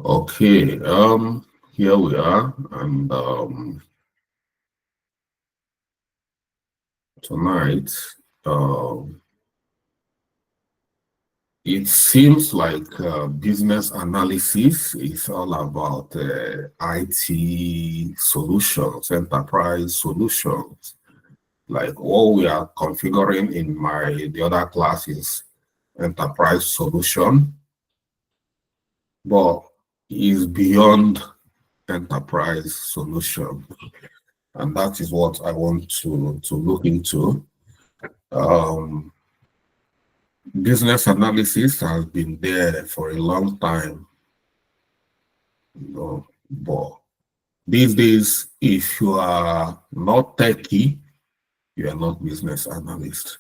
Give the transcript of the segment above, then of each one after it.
Okay, here we are, and tonight, um, it seems like business analysis is all about IT solutions, enterprise solutions, like what we are configuring in the other classes, enterprise solution, but is beyond enterprise solution. And that is what I want to look into. Um, Business analysis has been there for a long time, but these days, if you are not techie, you are not business analyst.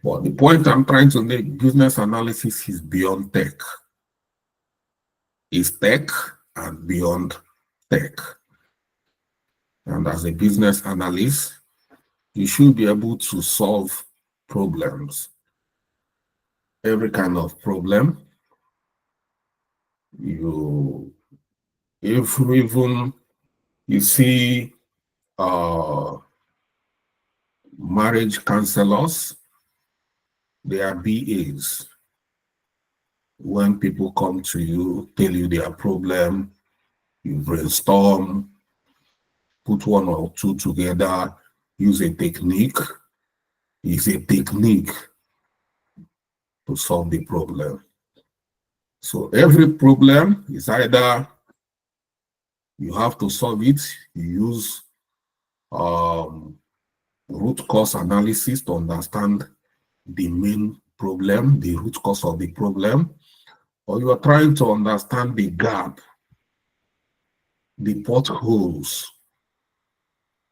But the point I'm trying to make, business analysis is beyond tech. It's tech and beyond tech. And as a business analyst, you should be able to solve problems, every kind of problem. If even you see marriage counselors, they are BAs. When people come to you, tell you their problem, you brainstorm, put one or two together, use a technique. It's a technique to solve the problem. So every problem is either you have to solve it, you use root cause analysis to understand the main problem, the root cause of the problem, or you are trying to understand the gap, the potholes,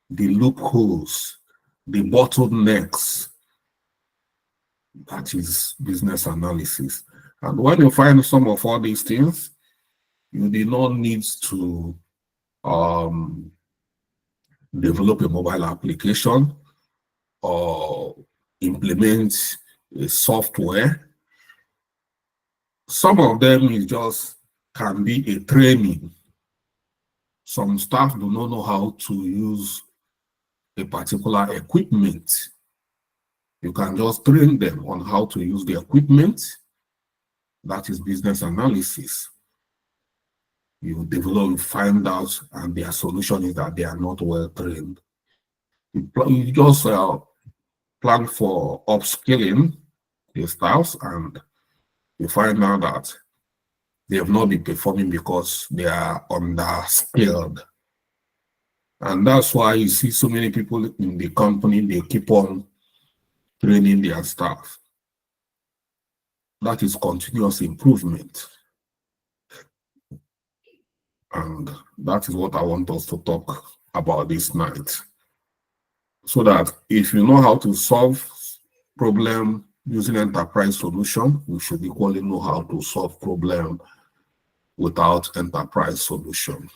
the loopholes, the bottlenecks. That is business analysis. And when you find some of all these things, you do not need to develop a mobile application or implement a software. Some of them is just can be a training. Some staff do not know how to use a particular equipment. You can just train them on how to use the equipment. That is business analysis. You develop, you find out, and their solution is that they are not well trained. You just plan for upskilling the staffs, and you find out that they have not been performing because they are underskilled. And that's why you see so many people in the company, they keep on training their staff. That is continuous improvement. And that is what I want us to talk about this night. So that if you know how to solve problem using enterprise solution, you should equally know how to solve problem without enterprise solution.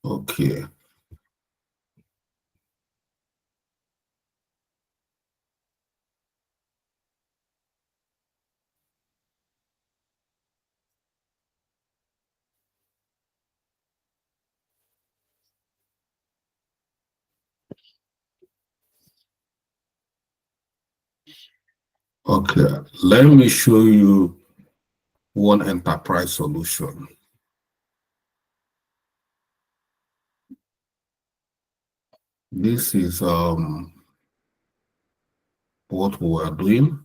Okay. Okay, let me show you one enterprise solution. This is what we are doing.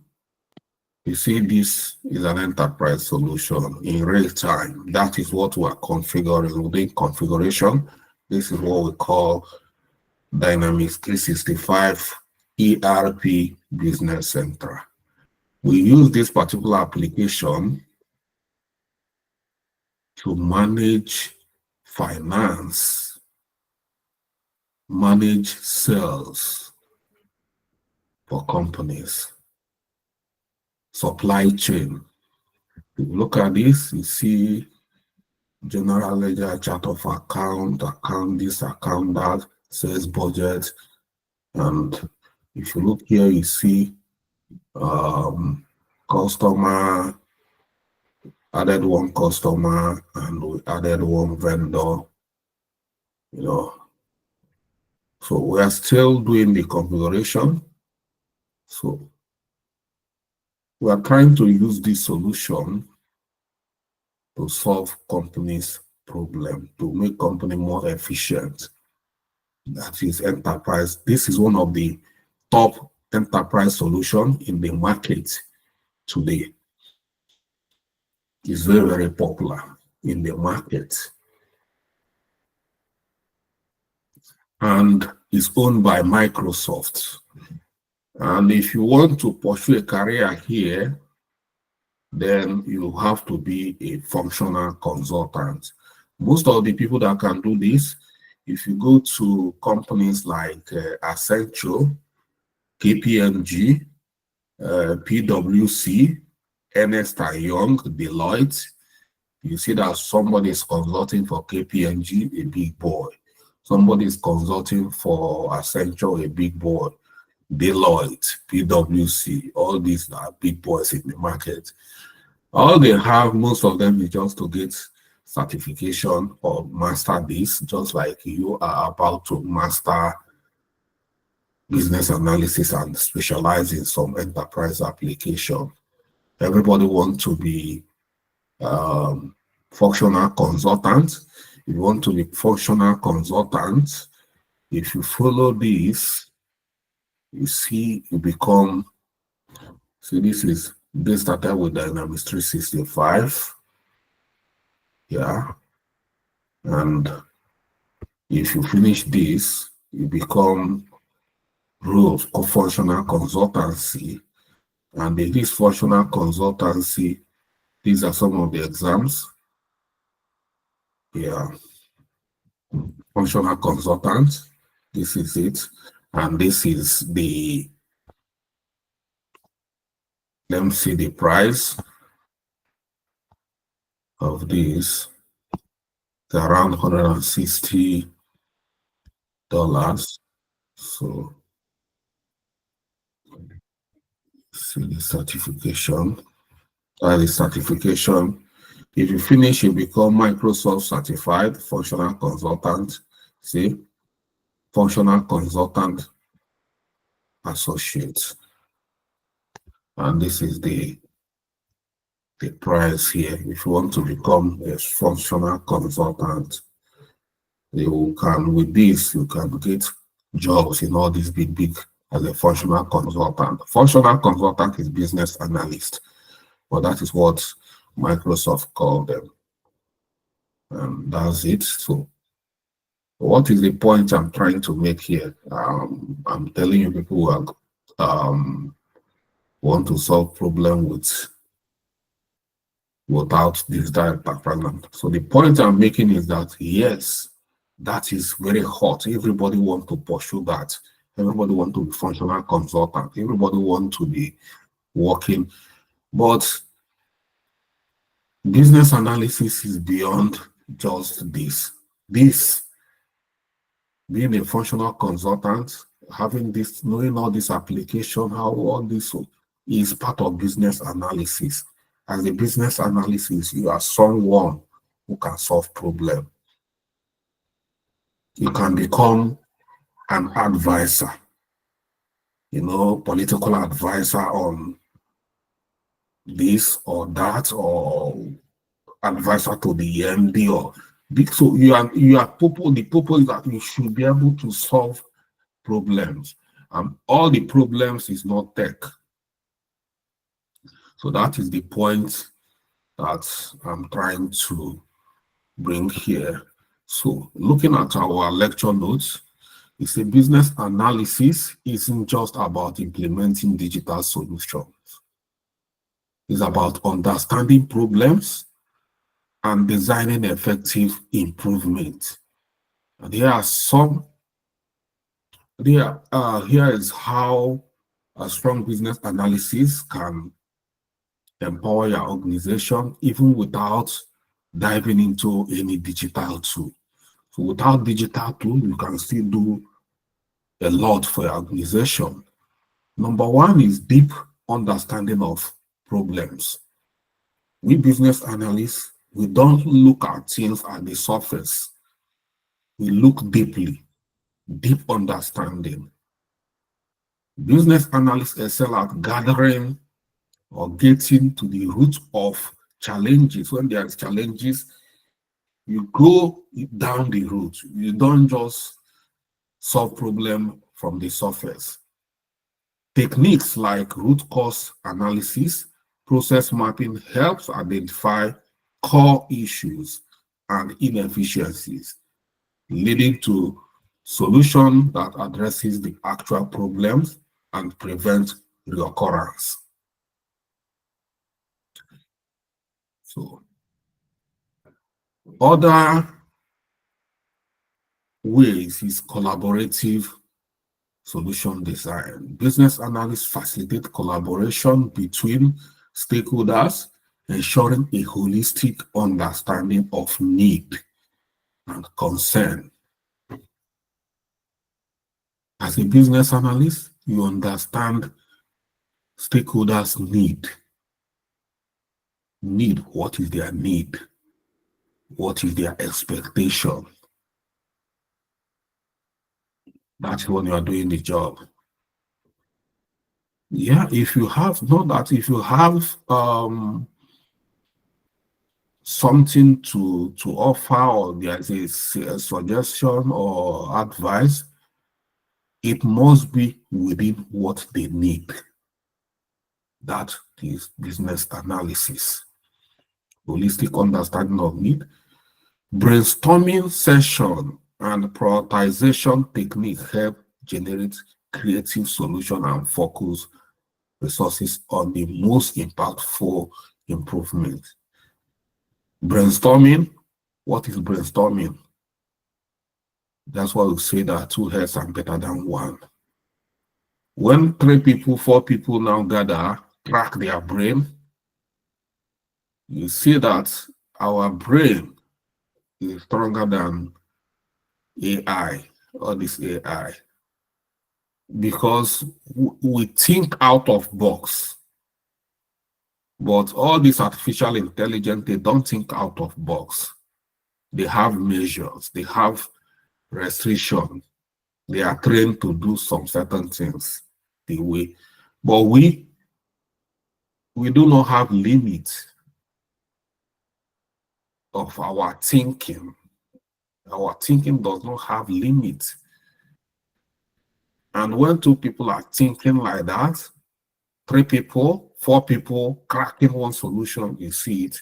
You see, this is an enterprise solution in real time. That is what we are configuring. Within configuration, this is what we call Dynamics 365 ERP Business Center. We use this particular application to manage finance, manage sales for companies, supply chain, If you look at this, you see general ledger, chart of account, this, account that, sales budget. And if you look here, you see customer, added one customer, and we added one vendor, you know. So we are still doing the configuration. So we are trying to use this solution to solve companies' problem, to make company more efficient. That is enterprise. This is one of the top enterprise solution in the market today. It's very, very popular in the market. And is owned by Microsoft. And if you want to pursue a career here, then you have to be a functional consultant. Most of the people that can do this, if you go to companies like Accenture, KPMG, PwC, Ernst & Young, Deloitte, you see that somebody is consulting for KPMG, a big boy. Somebody is consulting for Accenture, a big boy. Deloitte, PwC, all these are big boys in the market. All they have, most of them, is just to get certification or master this, just like you are about to master business analysis and specialize in some enterprise application. Everybody wants to be functional consultant. If you want to be functional consultant, if you follow this, you see you become, see this started with Dynamics 365. Yeah. And if you finish this, you become role of functional consultancy. And in this functional consultancy, these are some of the exams. Yeah. Functional consultant, this is it. And this is the, let me see the price of this. It's around $160. So see the certification. The certification. If you finish, you become Microsoft certified functional consultant. See, functional consultant associate. And this is the price here. If you want to become a functional consultant, you can, with this, you can get jobs in all these big as a functional consultant. Functional consultant is business analyst, but that is what Microsoft called them. And that's it. So what is the point I'm trying to make here? I'm telling you, people who are, want to solve problem without this direct background. So the point I'm making is that yes, that is very hot. Everybody wants to pursue that. Everybody wants to be functional consultant. Everybody wants to be working, but business analysis is beyond just this. This, being a functional consultant, having this, knowing all this application, how all this is part of business analysis. As a business analysis, you are someone who can solve problems. You can become an advisor, political advisor on this or that, or advisor to the MD or big. So you are the purpose that you should be able to solve problems. All the problems is not tech. So that is the point that I'm trying to bring here. So looking at our lecture notes, it's a business analysis isn't just about implementing digital solutions. It's about understanding problems and designing effective improvement. And here is how a strong business analysis can empower your organization even without diving into any digital tool. So without digital tool, you can still do a lot for your organization. Number one is deep understanding of problems. We business analysts, we don't look at things at the surface. We look deeply, deep understanding. Business analysts excel at gathering or getting to the root of challenges. When there are challenges, you go down the root. You don't just solve problem from the surface. Techniques like root cause analysis, process mapping helps identify core issues and inefficiencies, leading to solution that addresses the actual problems and prevent reoccurrence. So, other ways is collaborative solution design. Business analysts facilitate collaboration between stakeholders, ensuring a holistic understanding of need and concern. As a business analyst, you understand stakeholders' need. What is their need? What is their expectation? That's when you are doing the job. Yeah, if you have, not that if you have something to offer, or there's a suggestion or advice, it must be within what they need. That is business analysis. Holistic understanding of need. Brainstorming session and prioritization technique help generate creative solution and focus resources on the most impactful improvement. Brainstorming, what is brainstorming? That's why we say that two heads are better than one. When 3 people, 4 people now gather, track their brain, you see that our brain is stronger than AI, all this AI, because we think out of box. But all this artificial intelligence, they don't think out of box. They have measures, they have restriction. They are trained to do some certain things the way. But we do not have limits of our thinking. Our thinking does not have limits. And when 2 people are thinking like that, 3 people, 4 people cracking one solution, you see it,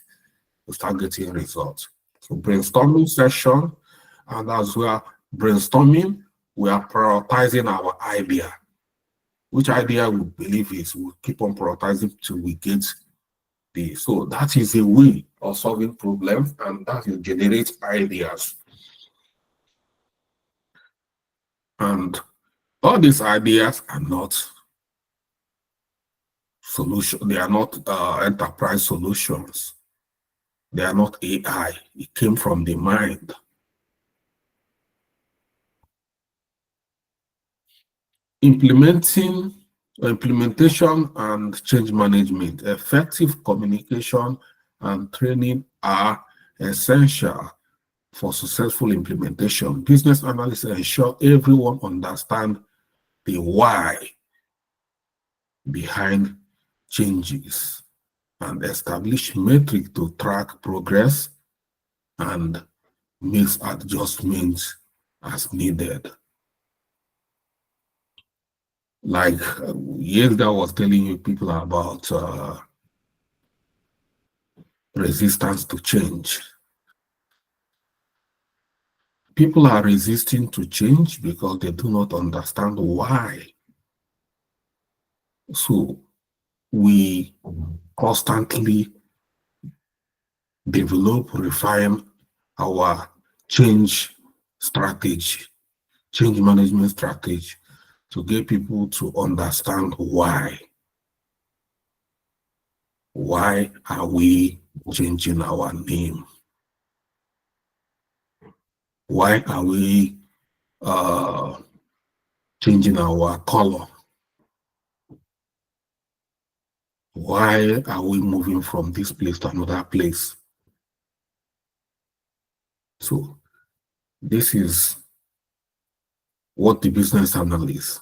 you start getting results. So brainstorming session, and as we are brainstorming, we are prioritizing our idea. Which idea we believe is, we'll keep on prioritizing till we get the, so that is a way of solving problems, and that will generate ideas. And all these ideas are not solution, they are not enterprise solutions. They are not AI. It came from the mind. Implementation and change management. Effective communication and training are essential for successful implementation. Business analysts ensure everyone understands the why behind changes and establish metrics to track progress and make adjustments as needed. Like years ago, I was telling you people about resistance to change. People are resisting to change because they do not understand why. So we constantly develop, refine our change strategy, change management strategy, to get people to understand why. Why are we changing our name? Why are we changing our color? Why are we moving from this place to another place? So this is what the business analyst.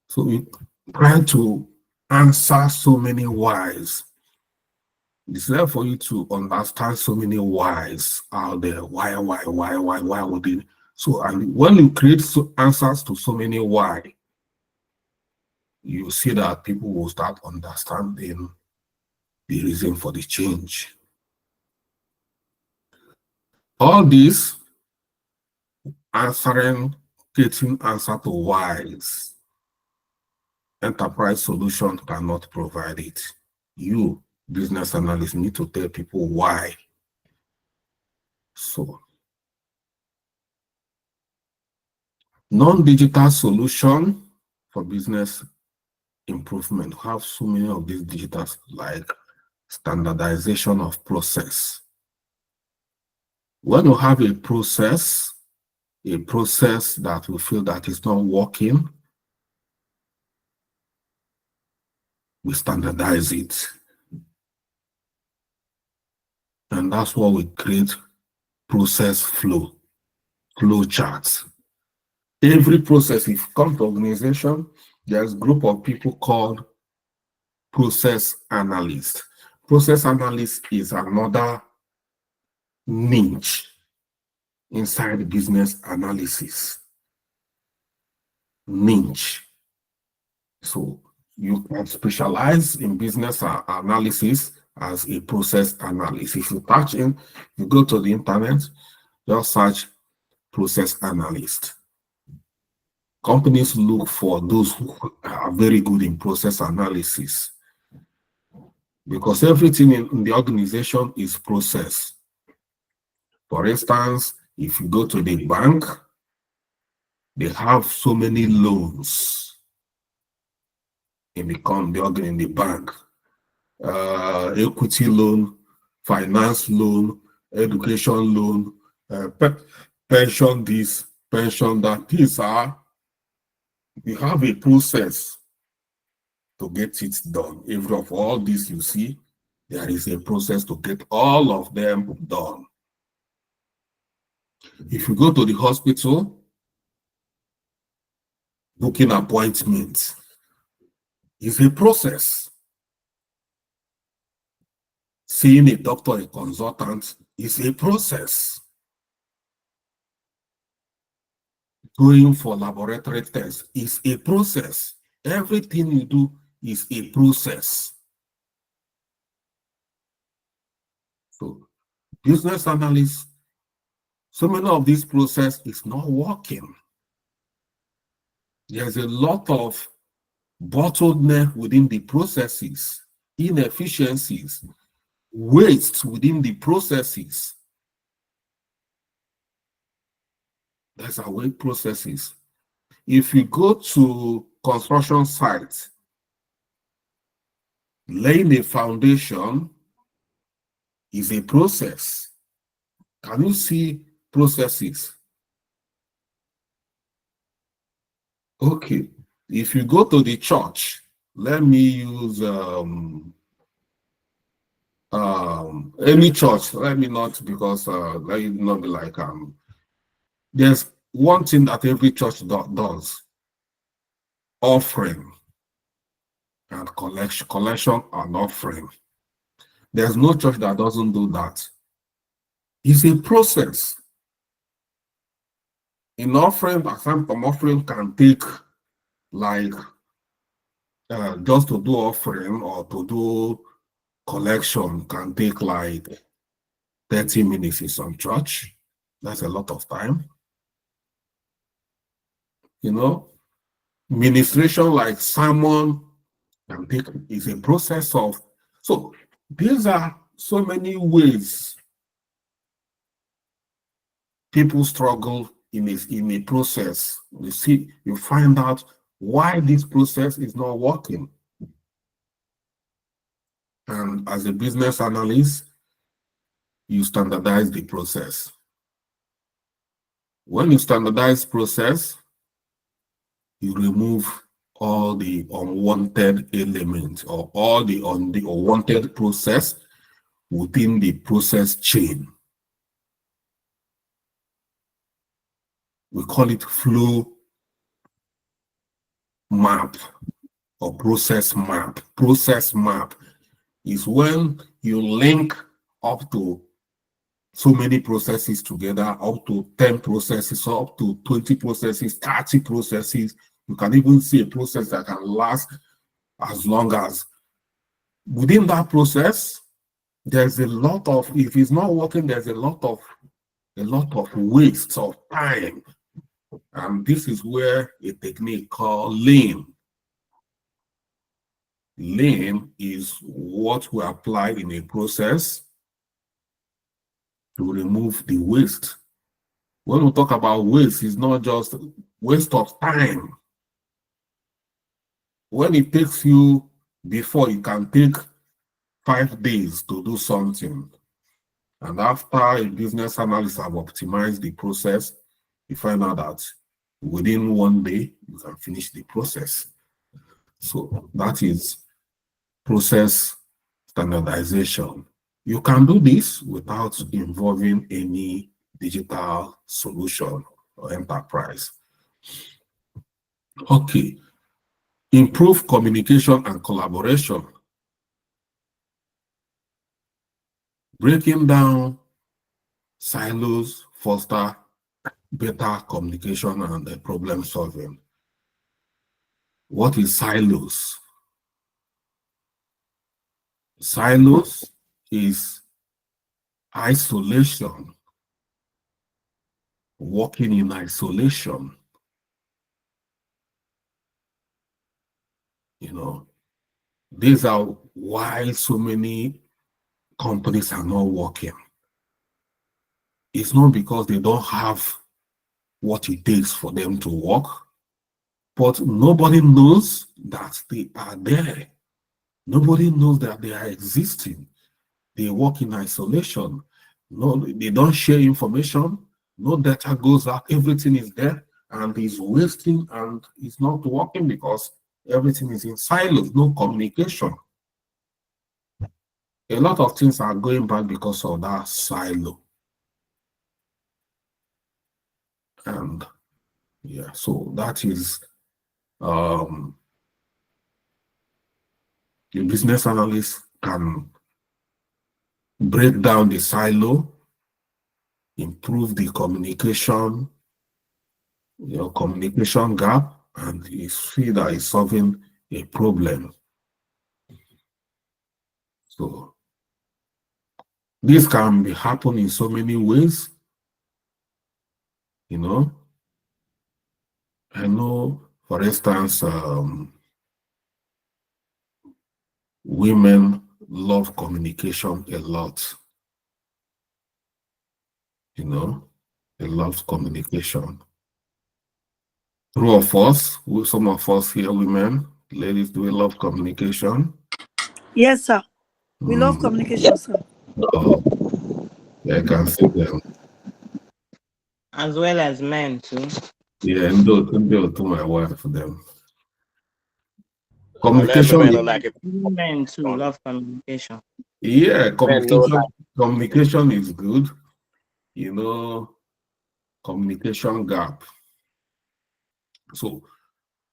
So we try to answer so many whys. It's there for you to understand so many whys out there. Why would it? So, and when you create answers to so many why, you see that people will start understanding the reason for the change. All this getting answer to whys, enterprise solution cannot provide it. You, business analysts, need to tell people why. So, non-digital solution for business improvement have so many of these digitals, like standardization of process. When you have a process that we feel that is not working, we standardize it. And that's what we create process flow charts. Every process, if you come to organization, there's a group of people called process analysts. Process analyst is another niche inside business analysis. Niche. So you can specialize in business analysis as a process analyst. If you touch in, you go to the internet, just search process analyst. Companies look for those who are very good in process analysis, because everything in the organization is process. For instance, if you go to the bank, they have so many loans in the bank. Equity loan, finance loan, education loan, pension this, pension that. These are, you have a process to get it done. Every of all this you see, there is a process to get all of them done. If you go to the hospital, booking appointments is a process. Seeing a doctor, a consultant is a process. Going for laboratory tests is a process. Everything you do is a process. So, business analysts, so many of this process is not working. There's a lot of bottleneck within the processes, inefficiencies, waste within the processes. That's our way processes. If you go to construction sites, laying a foundation is a process. Can you see processes? Okay, if you go to the church, let me use any church. Let me not, because let it not be like there's one thing that every church does: offering and collection and offering. There's no church that doesn't do that. It's a process. In offering, some offering can take like just to do offering or to do collection can take like 30 minutes in some church. That's a lot of time. You know, ministration like sermon can take, is a process of, so these are so many ways people struggle in a process. You see, you find out why this process is not working. And as a business analyst, you standardize the process. When you standardize process, you remove all the unwanted elements or all the unwanted process within the process chain. We call it flow map or process map. Process map is when you link up to so many processes together, up to 10 processes, up to 20 processes, 30 processes. You can even see a process that can last as long as. Within that process, there's a lot of, if it's not working, there's a lot of waste of time. And this is where a technique called Lean. Lean is what we apply in a process to remove the waste. When we talk about waste, it's not just waste of time. When it takes you, before it can take 5 days to do something, and after a business analyst have optimized the process, you find out that within 1 day, you can finish the process. So that is process standardization. You can do this without involving any digital solution or enterprise. Okay. Improve communication and collaboration. Breaking down silos foster better communication and problem solving. What is silos? Silos is isolation, working in isolation. You know, these are why so many companies are not working. It's not because they don't have what it takes for them to work, but nobody knows that they are there. Nobody knows that they are existing. They work in isolation. No, they don't share information. No data goes out. Everything is there and is wasting and it's not working because everything is in silos, no communication. A lot of things are going bad because of that silo. And yeah, so that is the business analyst can break down the silo, improve the communication, communication gap, and you see that it's solving a problem. So this can be happen in so many ways. I know, for instance, women love communication a lot. They love communication. True of us, some of us here, women, ladies, do we love communication? Yes, sir. We love communication, sir. Oh, yeah, I can see them. As well as men too. Yeah, and do to my wife for them. Communication. Men too love communication. Yeah, communication is good. Communication gap. So,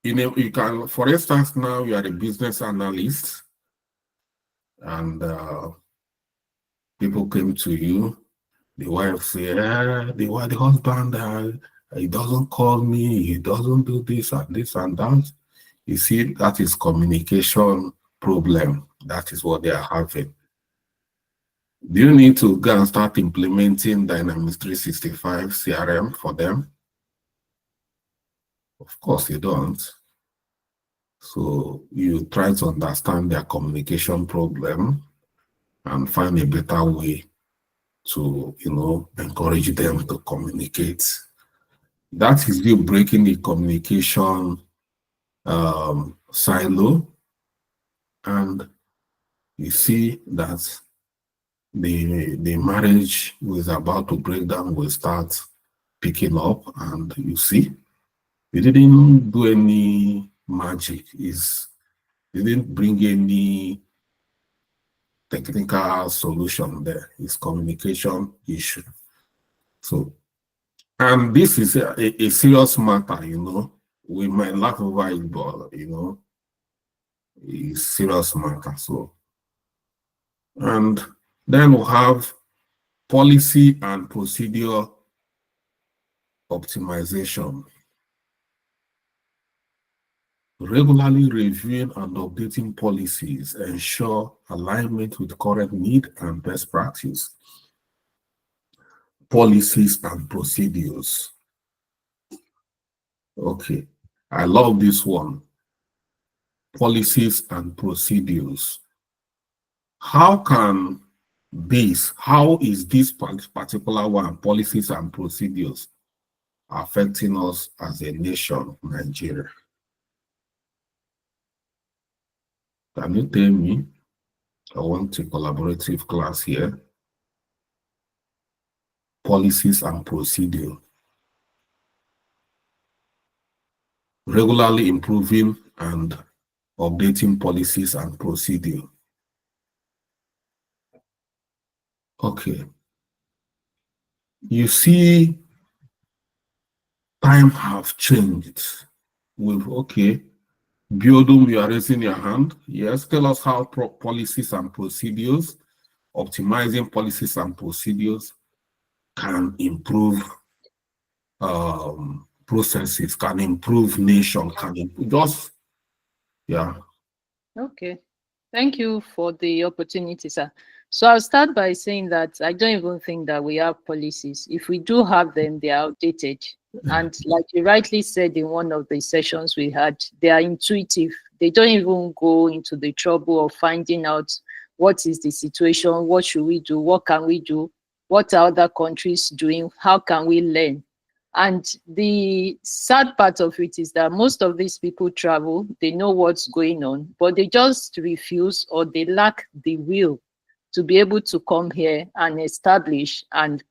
you can, for instance, now you are a business analyst and people came to you, the wife say, the husband, he doesn't call me, he doesn't do this and this and that. You see, that is communication problem. That is what they are having. Do you need to go and start implementing Dynamics 365 CRM for them? Of course you don't. So you try to understand their communication problem and find a better way to, encourage them to communicate. That is you breaking the communication silo, and you see that the marriage was about to break down will start picking up, and you see, you didn't do any magic. You didn't bring any technical solution there. It's communication issue. So, and this is a serious matter, you know. We might laugh over it, but you know, it's serious matter. So, and then we'll have policy and procedure optimization. Regularly reviewing and updating policies ensure alignment with current need and best practice. Policies and procedures. Okay, I love this one. Policies and procedures. How is this particular one, policies and procedures, affecting us as a nation, Nigeria? Can you tell me? I want a collaborative class here. Policies and procedure. Regularly improving and updating policies and procedure. Okay. You see, time have changed. Okay. Biodun, you are raising your hand. Yes, tell us how policies and procedures, optimizing policies and procedures can improve processes, can improve nation, can improve, just, yeah. Okay, thank you for the opportunity, sir. So I'll start by saying that I don't even think that we have policies. If we do have them, they are outdated. And like you rightly said in one of the sessions we had, they are intuitive. They don't even go into the trouble of finding out what is the situation, what should we do, what can we do, what are other countries doing, how can we learn. And the sad part of it is that most of these people travel, they know what's going on, but they just refuse, or they lack the will to be able to come here and establish and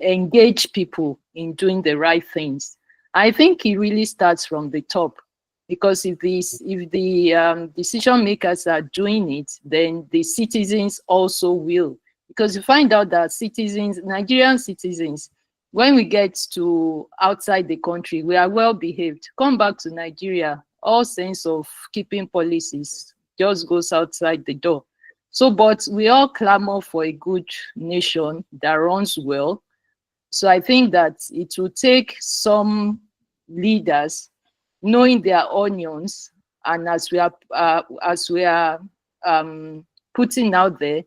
engage people in doing the right things. I think it really starts from the top, because if the decision makers are doing it, then the citizens also will. Because you find out that citizens, Nigerian citizens, when we get to outside the country, we are well behaved. Come back to Nigeria, all sense of keeping policies just goes outside the door. So, but we all clamor for a good nation that runs well. So I think that it will take some leaders knowing their onions, and as we are putting out there,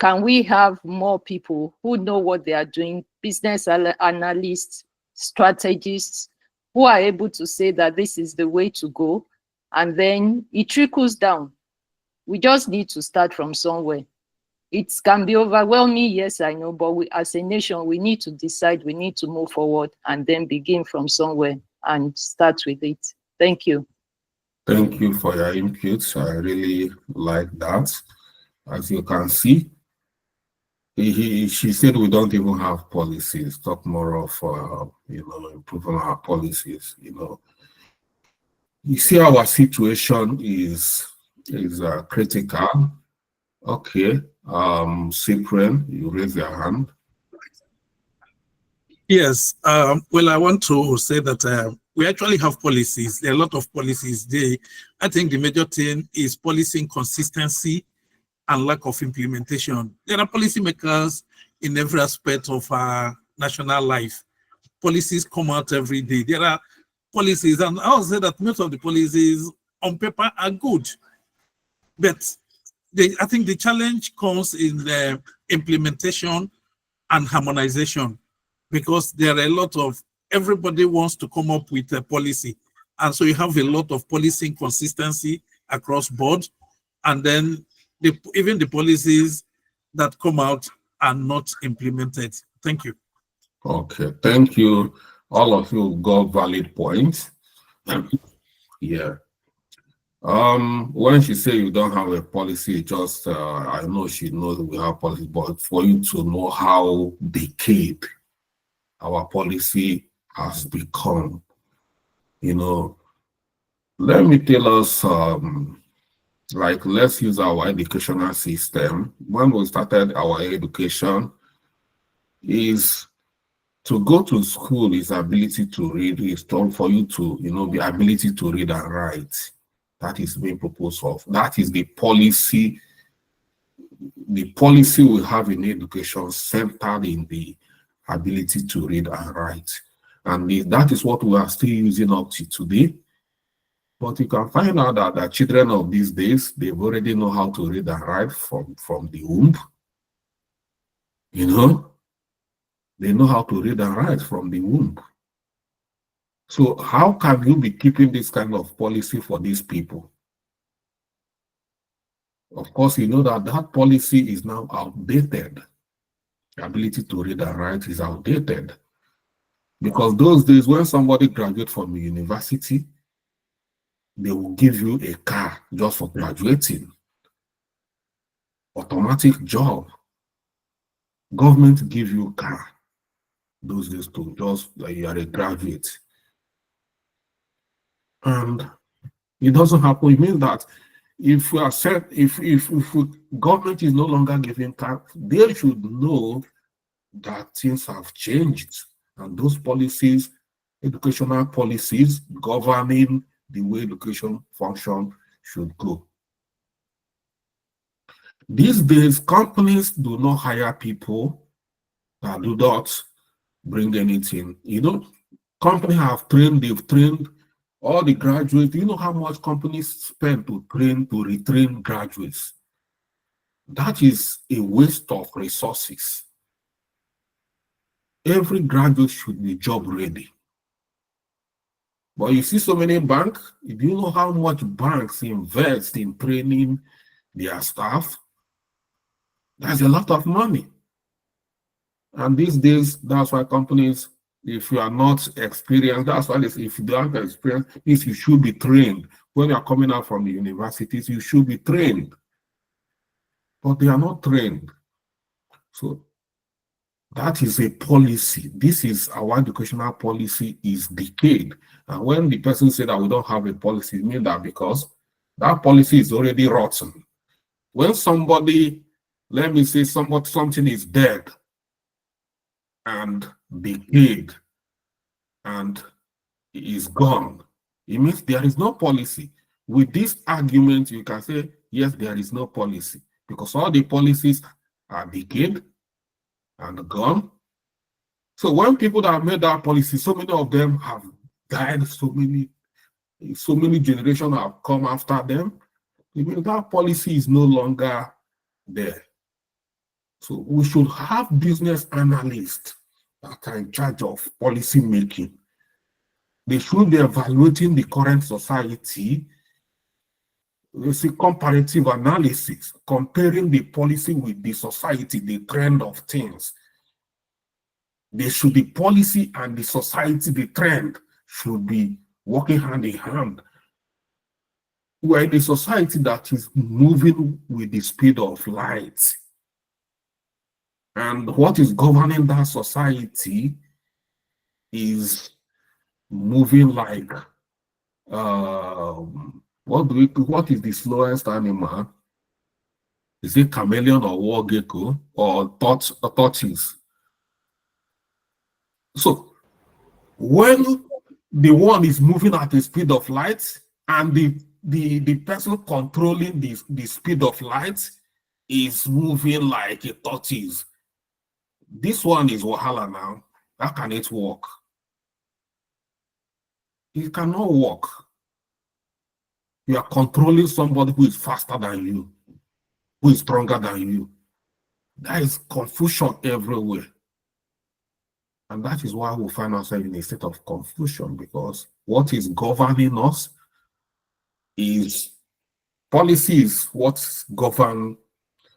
can we have more people who know what they are doing, business analysts, strategists, who are able to say that this is the way to go, and then it trickles down. We just need to start from somewhere. It can be overwhelming, yes, I know, but we, as a nation, we need to decide, we need to move forward and then begin from somewhere and start with it. Thank you. Thank you for your input. I really like that. As you can see, she said we don't even have policies. Talk more of improving our policies. You see, our situation is critical. Okay, Cyprian, you raise your hand. Yes, well, I want to say that we actually have policies. There are a lot of policies. I think the major thing is policy inconsistency and lack of implementation. There are policymakers in every aspect of our national life. Policies come out every day. There are policies, and I would say that most of the policies on paper are good. But I think the challenge comes in the implementation and harmonization, because there are a lot of, everybody wants to come up with a policy. And so you have a lot of policy inconsistency across board. And then even the policies that come out are not implemented. Thank you. Okay, thank you. All of you got valid points. Yeah. When she say you don't have a policy, just I know she knows we have policy, but for you to know how decayed our policy has become, you know, let me tell us, like, let's use our educational system. When we started our education, is to go to school is ability to read, is done for you to, the ability to read and write. That is being proposed of. That is the policy. The policy we have in education centered in the ability to read and write. And that is what we are still using up to today. But you can find out that the children of these days, they already know how to read and write from the womb. They know how to read and write from the womb. So how can you be keeping this kind of policy for these people? Of course, you know that policy is now outdated. The ability to read and write is outdated. Because those days when somebody graduates from the university, they will give you a car just for graduating. Automatic job. Government give you a car. Those days to just you are a graduate. And it doesn't happen. It means that if we are set, if government is no longer giving car, they should know that things have changed. And those policies, educational policies governing the way education function should go. These days, companies do not hire people that do not bring anything. Companies have trained, they've trained all the graduates. Do you know how much companies spend to retrain graduates? That is a waste of resources. Every graduate should be job ready. But you see so many banks, do you know how much banks invest in training their staff? That's a lot of money. And these days, that's why companies, if you are not experienced, that's why if you don't have experience, you should be trained. When you are coming out from the universities, you should be trained. But they are not trained. So that is a policy. This is our educational policy is decayed. And when the person said that we don't have a policy, it means that because that policy is already rotten. When somebody, let me say something is dead and decayed and is gone, it means there is no policy. With this argument, you can say, yes, there is no policy because all the policies are decayed and gone. So when people that have made that policy, so many of them have died, so many generations have come after them, it means that policy is no longer there. So we should have business analysts that are in charge of policy making. They should be evaluating the current society. You see, comparative analysis, comparing the policy with the society, the trend of things. There should be policy and the society, the trend should be working hand in hand. We're in a society that is moving with the speed of light. And what is governing that society is moving like what is the slowest animal? Is it chameleon or war gecko or tortoise? So when the one is moving at the speed of light and the person controlling the speed of light is moving like a tortoise, this one is wahala now. How can it work? It cannot work. You are controlling somebody who is faster than you, who is stronger than you. There is confusion everywhere. And that is why we find ourselves in a state of confusion, because what is governing us is policy is what governs.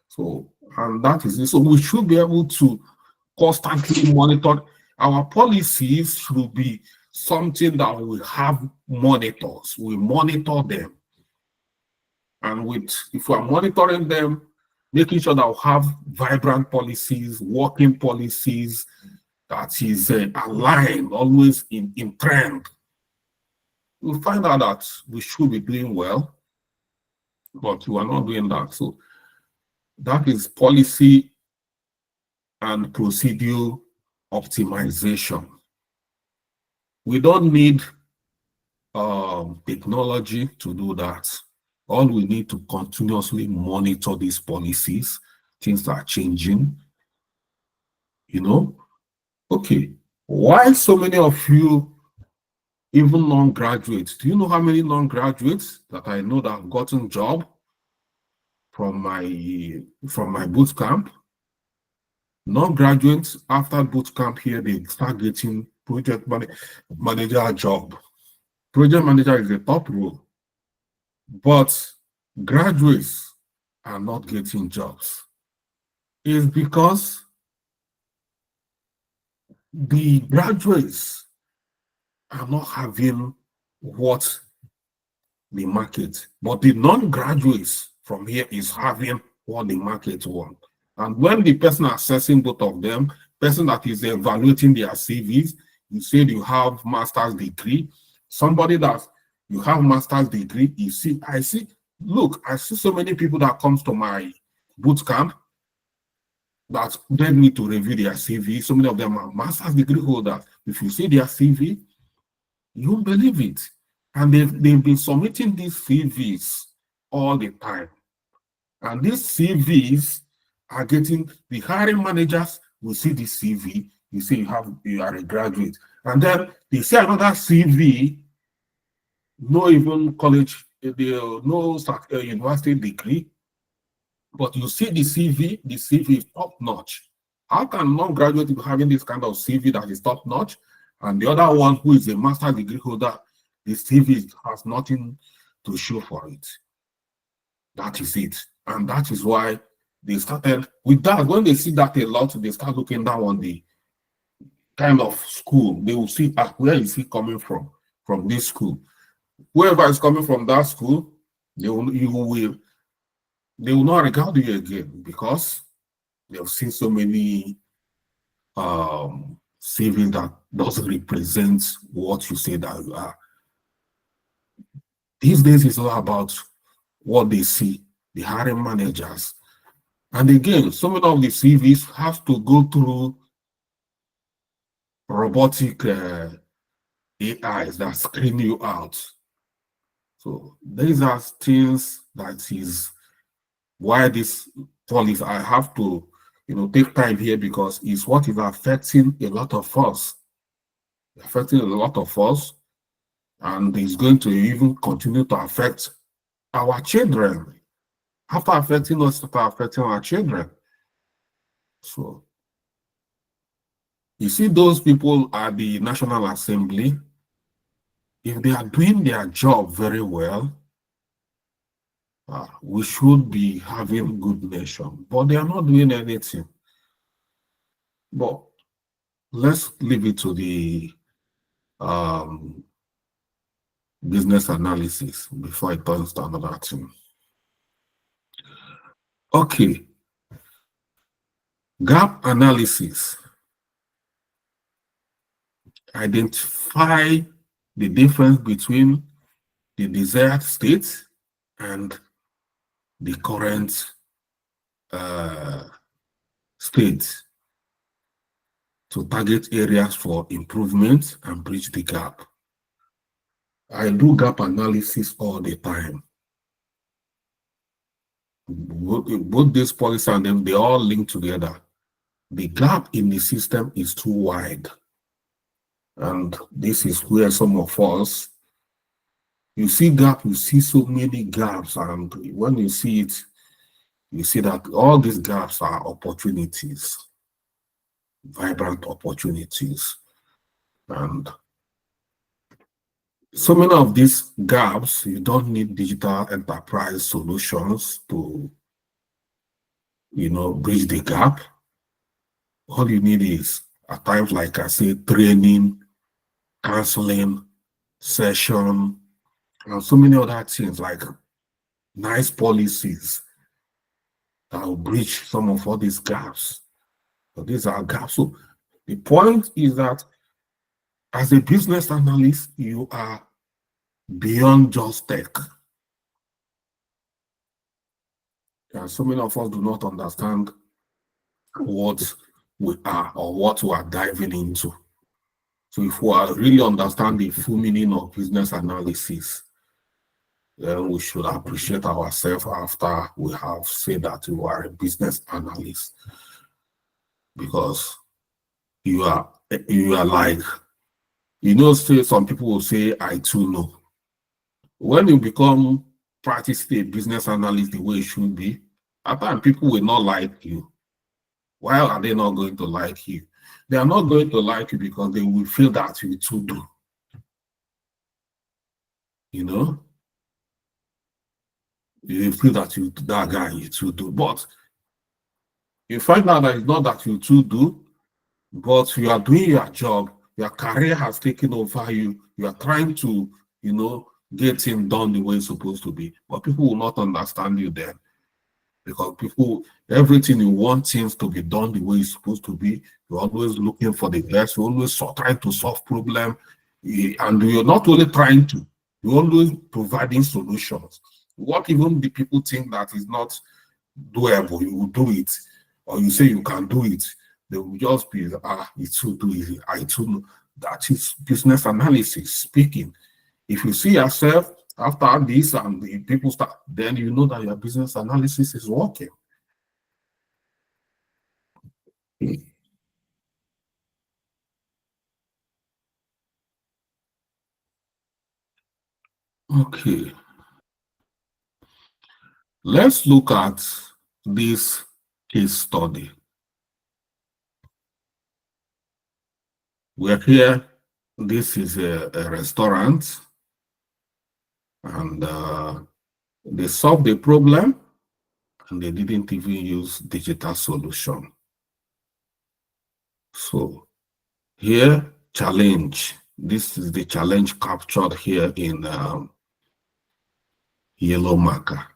So, and that is it. So we should be able to constantly monitor. Our policies should be something that we have monitors. We monitor them. And if we are monitoring them, making sure that we have vibrant policies, working policies that is aligned, always in trend, we'll find out that we should be doing well, but we are not doing that. So that is policy and procedure optimization. We don't need technology to do that. All we need to continuously monitor these policies. Things are changing, Okay, why so many of you, even non-graduates, do you know how many non-graduates that I know that have gotten job from my boot camp? Non-graduates, after boot camp here, they start getting project manager job. Project manager is a top role, but graduates are not getting jobs. It's because the graduates are not having what the market, but the non-graduates from here is having what the market want. And when the person assessing both of them, person that is evaluating their CVs, you said you have master's degree, somebody that you have master's degree, I see so many people that comes to my boot camp that they need to review their CV. So many of them are master's degree holders. If you see their CV, you won't believe it. And they've been submitting these CVs all the time. And these CVs are getting, the hiring managers will see the CV, you say you are a graduate. And then they see another CV, no even college, no university degree, but you see the CV is top notch. How can non-graduate be having this kind of CV that is top notch, and the other one who is a master's degree holder, the CV has nothing to show for it? That is it. And that is why they started with that. When they see that a lot, they start looking down on the kind of school. They will see where is he coming from this school. Whoever is coming from that school, they will not regard you again, because they've seen so many CV that doesn't represent what you say that you are. These days it's all about what they see, the hiring managers. And again, some of the CVs have to go through robotic AIs that screen you out. So these are things that is why this policy, I have to take time here, because it's what is affecting a lot of us. And it's going to even continue to affect our children. After affecting us, start affecting our children. So you see, those people at the National Assembly, if they are doing their job very well, we should be having good nation, but they are not doing anything. But let's leave it to the business analysis before it turns to another thing. Okay, gap analysis. Identify the difference between the desired state and the current state to target areas for improvement and bridge the gap. I do gap analysis all the time. Both this policy and them, they all link together. The gap in the system is too wide. And this is where some of us, you see gap, you see so many gaps, and when you see it, you see that all these gaps are opportunities, vibrant opportunities. And so many of these gaps, you don't need digital enterprise solutions to, bridge the gap. All you need is, at times, like I say, training, counseling, session, and so many other things. Like nice policies that will bridge some of all these gaps. So these are gaps. So the point is that as a business analyst, you are beyond just tech. And so many of us do not understand what we are or what we are diving into. So if we are really understand the full meaning of business analysis, then we should appreciate ourselves after we have said that you are a business analyst. Because you are like, say some people will say, I too know. When you become practicing a business analyst the way it should be, at times people will not like you. Why are they not going to like you? They are not going to like you because they will feel that you too do. You feel that that guy you too do. But you find out that it's not that you too do, but you are doing your job, your career has taken over you, you are trying to, get things done the way it's supposed to be. But people will not understand you then. Because everything you want things to be done the way it's supposed to be. You're always looking for the best. You're always trying to solve problems. And you're not only trying to, you're always providing solutions. What even the people think that is not doable, you will do it. Or you say you can do it. They will just be, it's too easy. I too know. That is business analysis speaking. If you see yourself after this and the people start, then you know that your business analysis is working. Okay. Let's look at this case study. We're here. This is a restaurant, and they solved the problem, and they didn't even use digital solution. So here, challenge. This is the challenge captured here in yellow marker.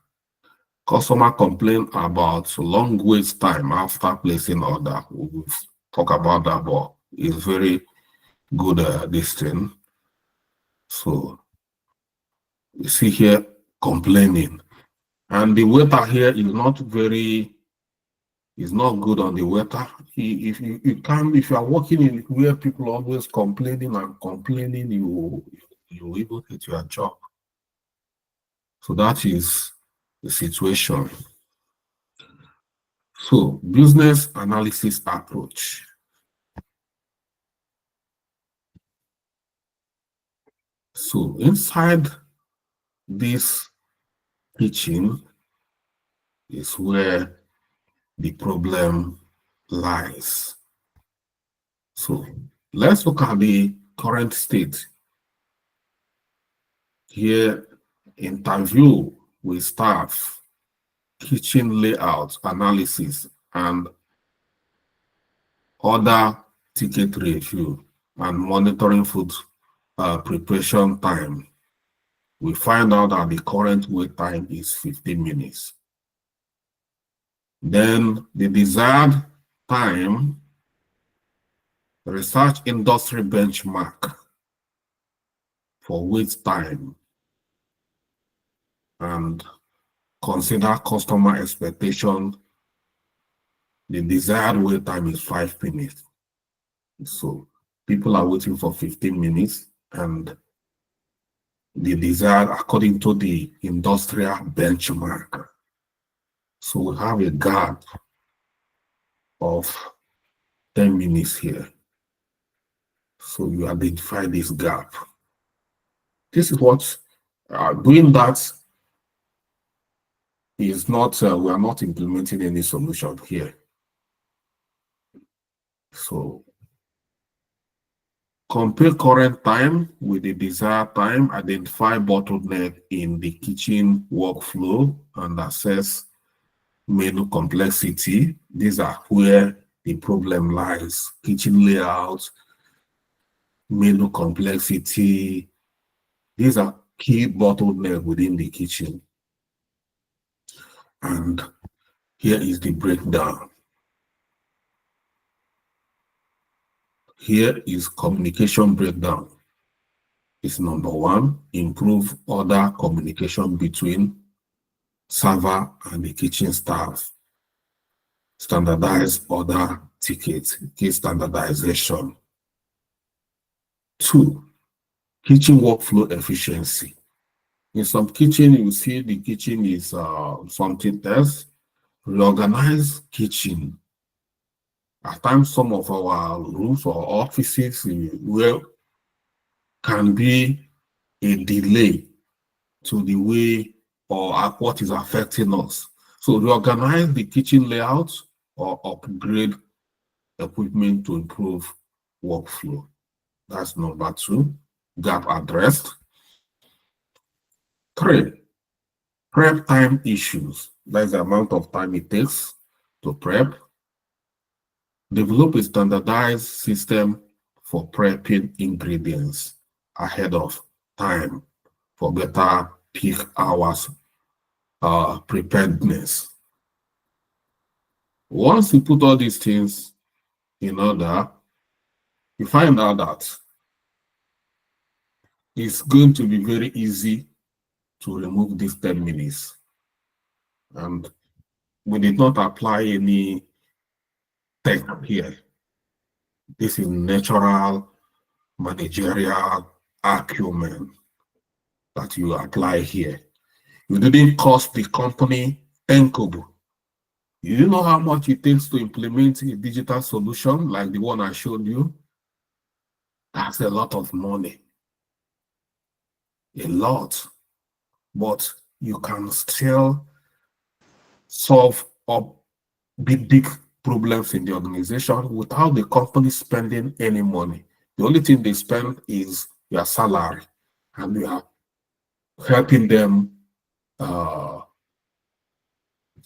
Customer complain about long wait time after placing order. We'll talk about that, but it's very good this thing. So you see here complaining, and the waiter here is not good on the waiter. If you are working in where people are always complaining, you will get your job. So that is the situation. So business analysis approach. So inside this kitchen is where the problem lies. So let's look at the current state. Here, interview with staff, kitchen layout analysis, and order ticket review, and monitoring food preparation time. We find out that the current wait time is 15 minutes. Then the desired time, research industry benchmark for wait time, and consider customer expectation. The desired wait time is 5 minutes. So people are waiting for 15 minutes, and the desired according to the industrial benchmark. So we have a gap of 10 minutes here. So you identify this gap. This is what doing that is not, we are not implementing any solution here. So compare current time with the desired time, identify bottleneck in the kitchen workflow, and assess menu complexity. These are where the problem lies. Kitchen layout, menu complexity. These are key bottlenecks within the kitchen. And here is the breakdown. Here is communication breakdown. It's number one, improve order communication between server and the kitchen staff. Standardize order tickets, key standardization. 2, kitchen workflow efficiency. In some kitchen, you see the kitchen is something else. Reorganize kitchen. At times, some of our rooms or offices will can be a delay to the way or what is affecting us. So reorganize the kitchen layout or upgrade equipment to improve workflow. That's number 2, gap addressed. 3, prep time issues. That's the amount of time it takes to prep. Develop a standardized system for prepping ingredients ahead of time for better peak hours preparedness. Once you put all these things in order, you find out that it's going to be very easy to remove these 10 minutes. And we did not apply any tech here. This is natural managerial acumen that you apply here. You didn't cost the company 10 kobo. You know how much it takes to implement a digital solution like the one I showed you? That's a lot of money. A lot. But you can still solve up big problems in the organization without the company spending any money. The only thing they spend is your salary, and you are helping them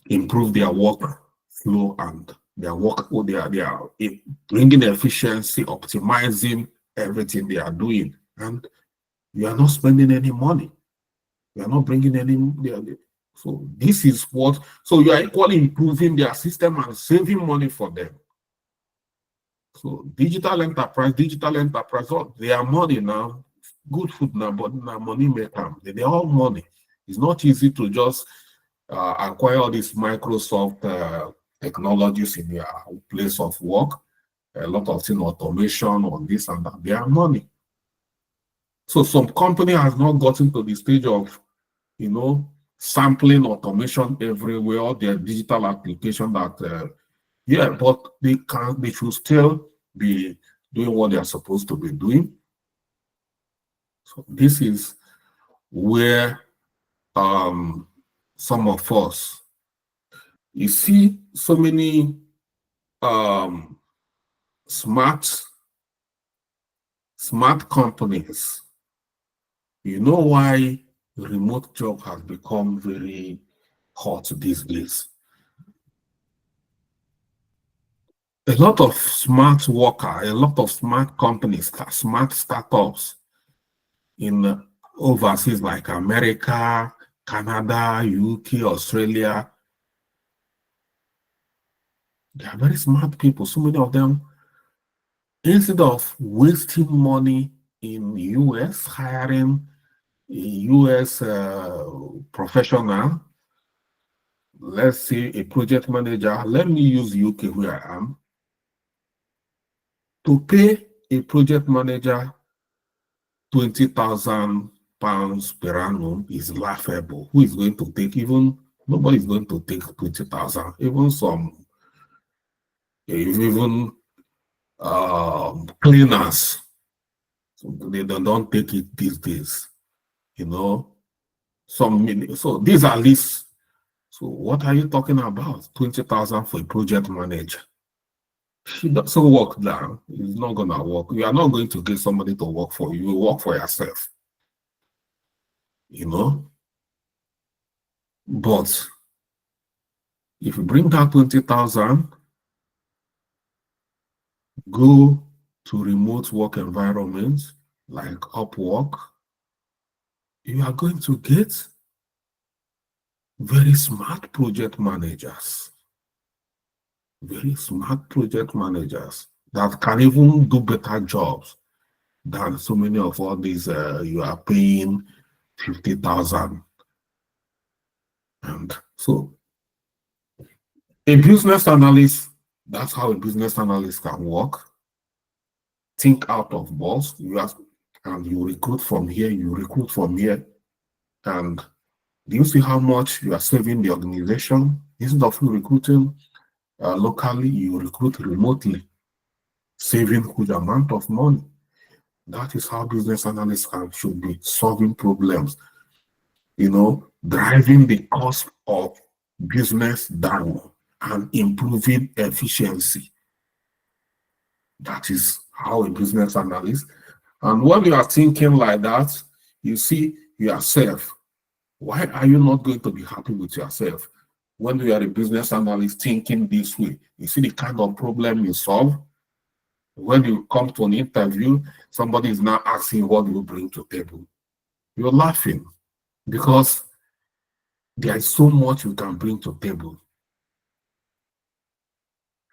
improve their work flow and their work, they are bringing efficiency, optimizing everything they are doing, and you are not spending any money. You are not bringing any. So this is what. So you are equally improving their system and saving money for them. So digital enterprise, oh, they are money now. Good food now, but now money make them. They all money. It's not easy to just acquire all these Microsoft technologies in your place of work. A lot of things, automation on this and that. They are money. So some company has not gotten to the stage of, sampling automation everywhere, all their digital application that, but they should still be doing what they are supposed to be doing. So this is where some of us, you see so many smart companies. You know why remote job has become very hot these days? A lot of smart workers, a lot of smart companies, smart startups in overseas like America, Canada, UK, Australia. They are very smart people. So many of them, instead of wasting money in US, hiring a US professional, let's say a project manager, let me use UK where I am, to pay a project manager £20,000 per annum is laughable. Who is going to take nobody is going to take 20,000, even cleaners. So they don't take it these days, so these are lists. So what are you talking about? 20,000 for a project manager. It doesn't work down. It's not gonna work. You are not going to get somebody to work for you. You work for yourself. But if you bring that 20,000, go to remote work environments like Upwork, you are going to get very smart project managers. Very smart project managers that can even do better jobs than so many of all these you are paying 50,000. And so a business analyst, that's how a business analyst can work. Think out of box. And you recruit from here, you recruit from here. And do you see how much you are saving the organization? Instead of you recruiting locally, you recruit remotely, saving huge amount of money. That is how business analysts should be solving problems, driving the cost of business down and improving efficiency. That is how a business analyst. And when you are thinking like that, you see yourself. Why are you not going to be happy with yourself? When you are a business analyst thinking this way, you see the kind of problem you solve. When you come to an interview, somebody is now asking what you bring to the table. You're laughing because there is so much you can bring to the table.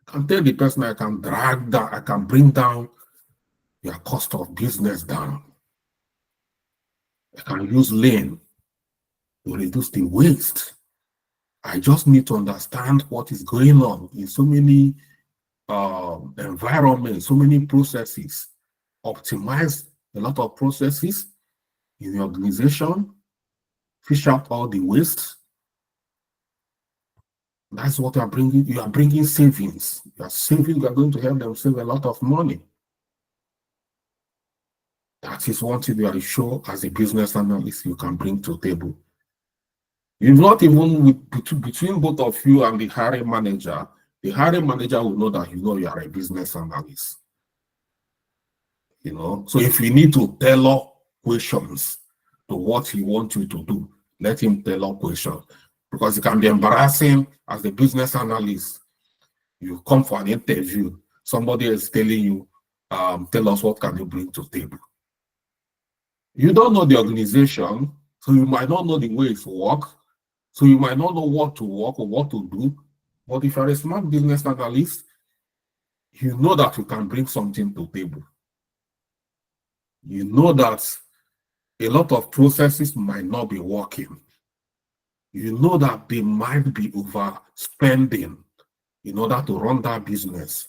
I can tell the person I can drag down, I can bring down your cost of business down. I can use Lean to reduce the waste. I just need to understand what is going on in so many environments, so many processes, optimize a lot of processes in the organization, fish out all the waste. That's what you are bringing. You are bringing savings. You are going to help them save a lot of money. That is one thing you are sure as a business analyst you can bring to the table. You're not even between both of you and the hiring manager. The hiring manager will know that you are a business analyst. So if you need to tailor questions to what he wants you to do, let him tailor questions. Because it can be embarrassing as a business analyst. You come for an interview, somebody is telling you, tell us what can you bring to the table. You don't know the organization, so you might not know the way it works. So you might not know what to work or what to do. But if you're a smart business analyst, you know that you can bring something to the table. You know that a lot of processes might not be working. You know that they might be overspending in order to run that business.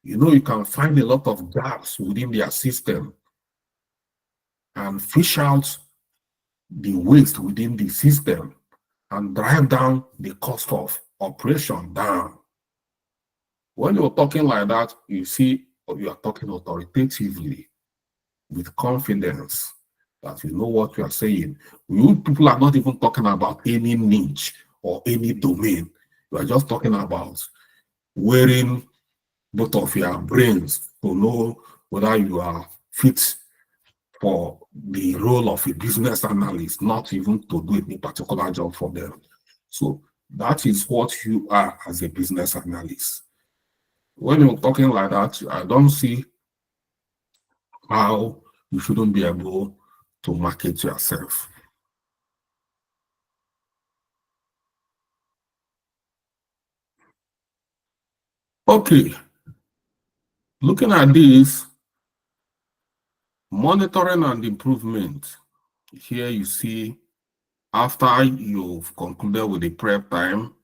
You can find a lot of gaps within their system and fish out the waste within the system and drive down the cost of operation down. When you're talking like that, you see you are talking authoritatively with confidence that you know what you are saying. You people are not even talking about any niche or any domain. You are just talking about wearing both of your brains to know whether you are fit for the role of a business analyst, not even to do any particular job for them. So that is what you are as a business analyst. When you're talking like that, I don't see how you shouldn't be able to market yourself. Okay, looking at this, monitoring and improvement. Here you see, after you've concluded with the prep time,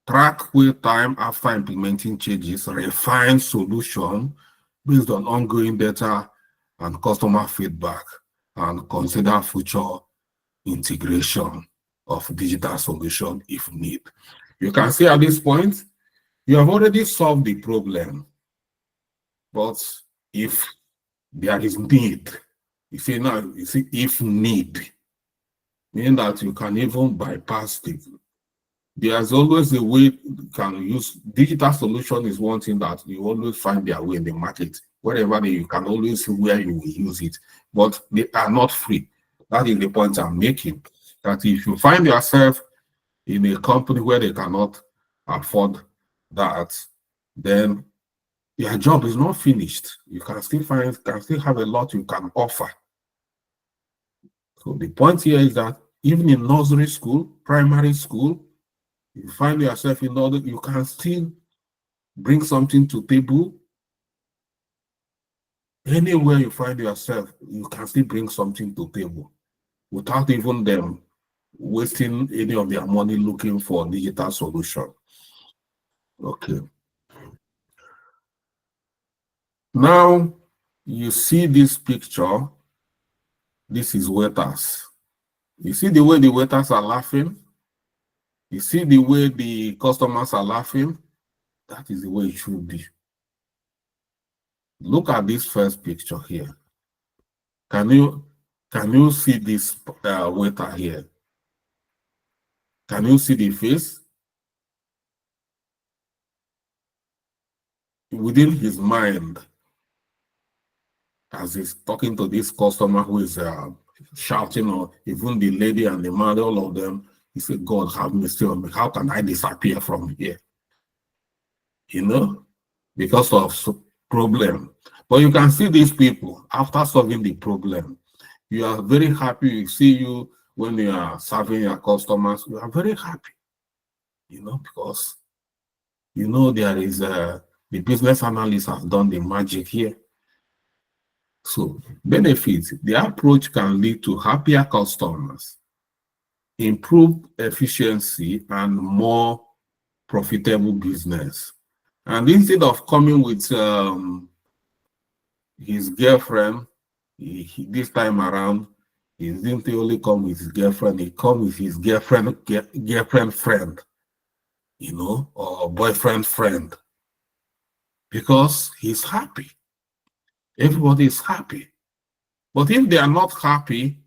track wait time after implementing changes, refine solution based on ongoing data and customer feedback, and consider future integration of digital solution if need. You can see at this point, you have already solved the problem. But if there is need, you see now, you see if need, meaning that you can even bypass it. There's always a way you can use. Digital solution is one thing that you always find their way in the market. Wherever you can always see where you will use it, but they are not free. That is the point I'm making. That if you find yourself in a company where they cannot afford that, then your job is not finished. You can still have a lot you can offer. So the point here is that even in nursery school, primary school, you find yourself in order, you can still bring something to table. Anywhere you find yourself, you can still bring something to table without even them wasting any of their money looking for digital solution. Okay. Now you see this picture. This is waiters. You see the way the waiters are laughing? You see the way the customers are laughing? That is the way it should be. Look at this first picture here. Can you see this waiter here? Can you see the face? Within his mind, as he's talking to this customer who is shouting, or even the lady and the man, all of them, he said, God have mercy on me. How can I disappear from here? You know, because of problem. But you can see these people, after solving the problem, you are very happy. You see you when you are serving your customers, you are very happy, you know, because you know there is the business analyst has done the magic here. So benefits, the approach can lead to happier customers, improved efficiency, and more profitable business. And instead of coming with his girlfriend, this time around, he didn't only come with his girlfriend, he come with his girlfriend friend, you know, or boyfriend friend, because he's happy. Everybody is happy. But if they are not happy,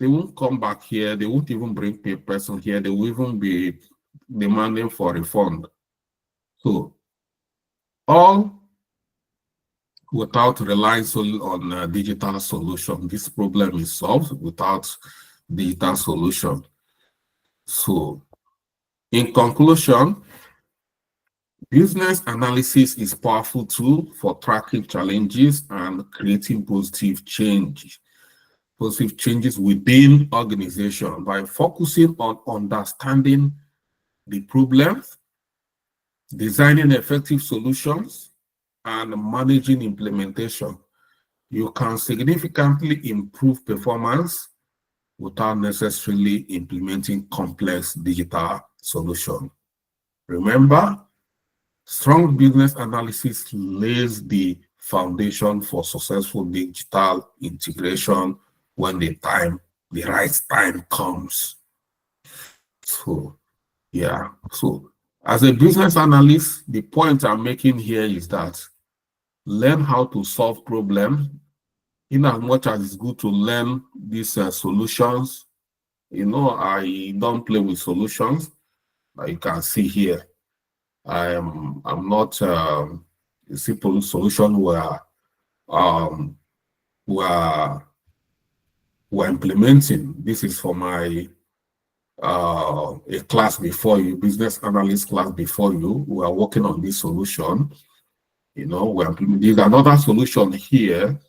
they won't come back here. They won't even bring a person here. They will even be demanding for a refund. So, all without relying solely on a digital solution. This problem is solved without digital solution. So, in conclusion, business analysis is a powerful tool for tracking challenges and creating positive changes within organization by focusing on understanding the problems, designing effective solutions, and managing implementation. You can significantly improve performance without necessarily implementing complex digital solutions. Remember, strong business analysis lays the foundation for successful digital integration when the right time comes. So, yeah. So, as a business analyst, the point I'm making here is that learn how to solve problems. In as much as it's good to learn these solutions, you know, I don't play with solutions. Like you can see here, I'm not a simple solution where we're implementing. This is for my a class before you, business analyst class before you. We are working on this solution. You know, we're implementing. There's another solution here,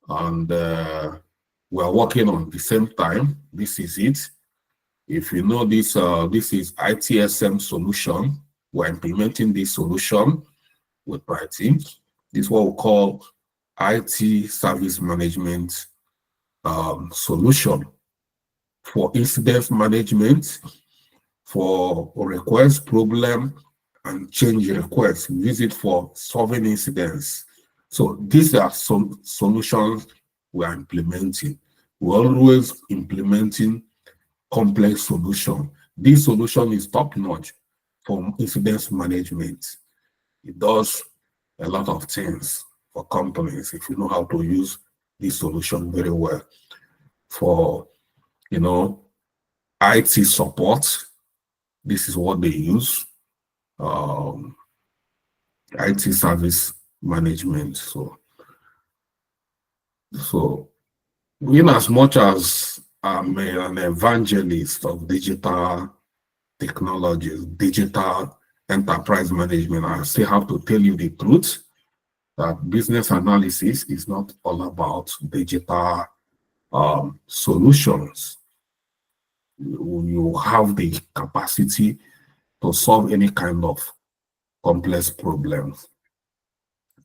and we're working on the same time. This is it. If you know this, this is ITSM solution. We're implementing this solution with my team. This is what we call IT service management solution for incident management, for request, problem, and change requests. We use it for solving incidents. So these are some solutions we are implementing. We're always implementing complex solution. This solution is top-notch for incident management. It does a lot of things for companies if you know how to use this solution very well. For, you know, IT support, this is what they use. IT service management. So in as much as I'm an evangelist of digital technologies, digital enterprise management, I still have to tell you the truth that business analysis is not all about digital solutions. you have the capacity to solve any kind of complex problems.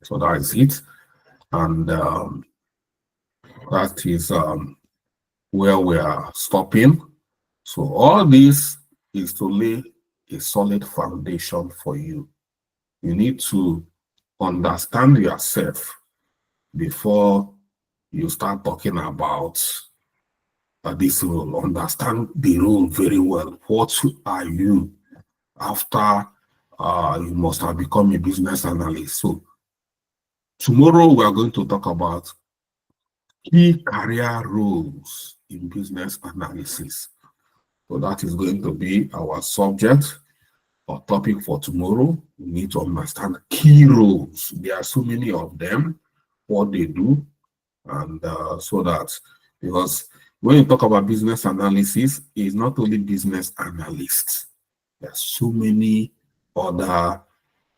So that is it. And that is where we are stopping. So all this is to lay a solid foundation for you. You need to understand yourself before you start talking about this role. Understand the role very well. What are you after you must have become a business analyst? So tomorrow we are going to talk about key career roles in business analysis. So that is going to be our subject or topic for tomorrow. We need to understand key roles. There are so many of them, what they do, and so that, because when you talk about business analysis, it's not only business analysts. There are so many other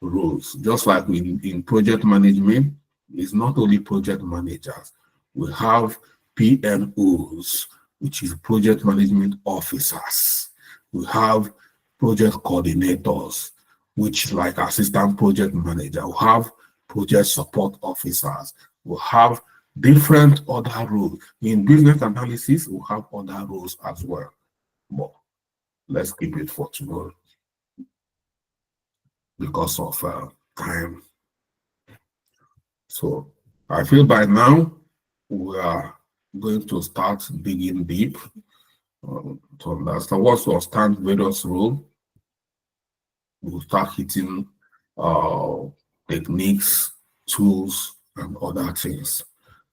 roles. Just like in project management, it's not only project managers. We have PMOs, which is project management officers. We have project coordinators, which is like assistant project manager. We have project support officers. We have different other roles. In business analysis, we have other roles as well. But let's keep it for tomorrow because of time. So I feel by now we are going to start digging deep to understand what will stand various roles. We'll start hitting techniques, tools, and other things.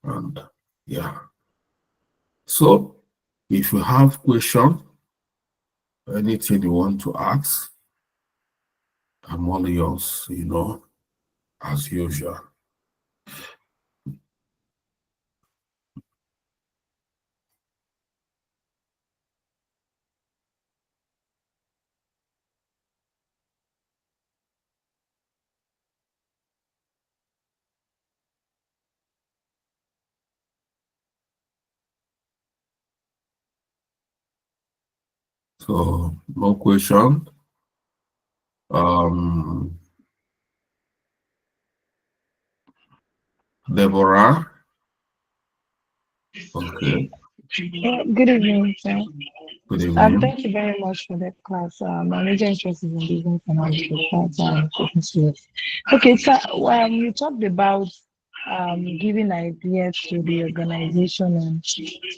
And yeah. So if you have questions, anything you want to ask, I'm all yours, as usual. So no question. Deborah. Okay. Yeah, good evening, sir. Good evening. Thank you very much for that class. My major interest is in business analysis. That's I'm taking serious. Okay, so you talked about giving ideas to the organization and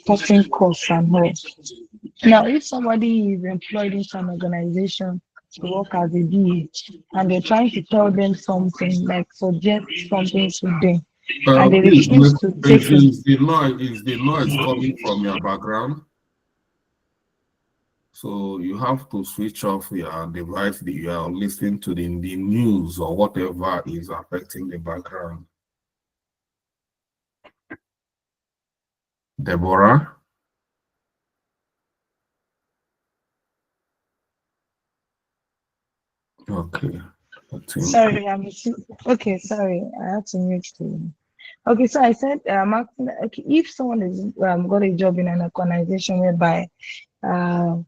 cutting costs and all. Now, if somebody is employed in some organization to work as a DA and they're trying to tell them something, like suggest something to them, and they Please, refuse to take it. is the noise coming from your background? So you have to switch off your device that you are listening to the news or whatever is affecting the background. Deborah? Okay. Sorry, okay. Sorry, I had to mute the. Okay, so I said, okay, if someone is got a job in an organization whereby, for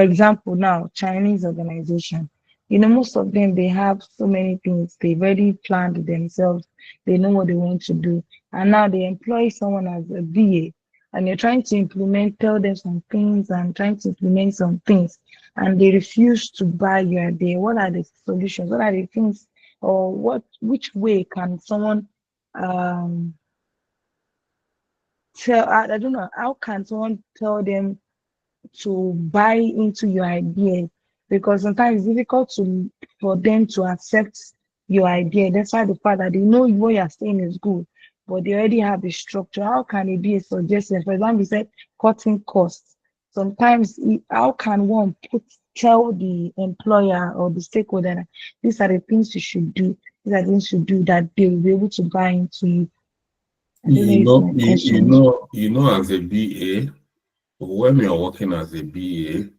example, now Chinese organization, most of them they have so many things they've already planned themselves. They know what they want to do, and now they employ someone as a BA, and you're trying to tell them some things, and trying to implement some things, and they refuse to buy your idea. What are the solutions? What are the things, or which way can someone tell? I don't know. How can someone tell them to buy into your idea? Because sometimes it's difficult for them to accept your idea. That's why the fact that they know what you're saying is good, but they already have the structure. How can it be a suggestion? For example, you said cutting costs. Sometimes, how can one tell the employer or the stakeholder, these are the things you should do, these are the things you should do, that they will be able to buy into you? As a BA, when you're working as a BA,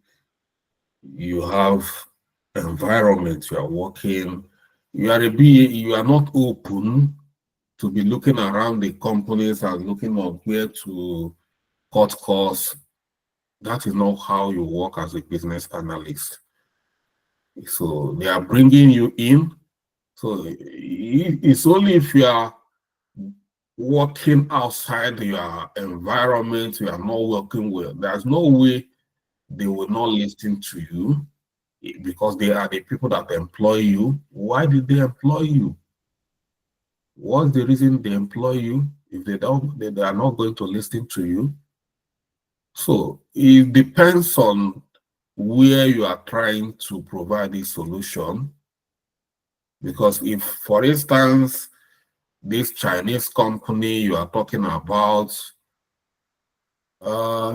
you have environment you are working. You are a BA, you are not open to be looking around the companies and looking at where to cut costs. That is not how you work as a business analyst. So they are bringing you in. So it's only if you are working outside your environment, you are not working well. There's no way they will not listen to you because they are the people that employ you. Why did they employ you? What's the reason they employ you? If they don't, they are not going to listen to you. So it depends on where you are trying to provide a solution. Because if, for instance, this Chinese company you are talking about,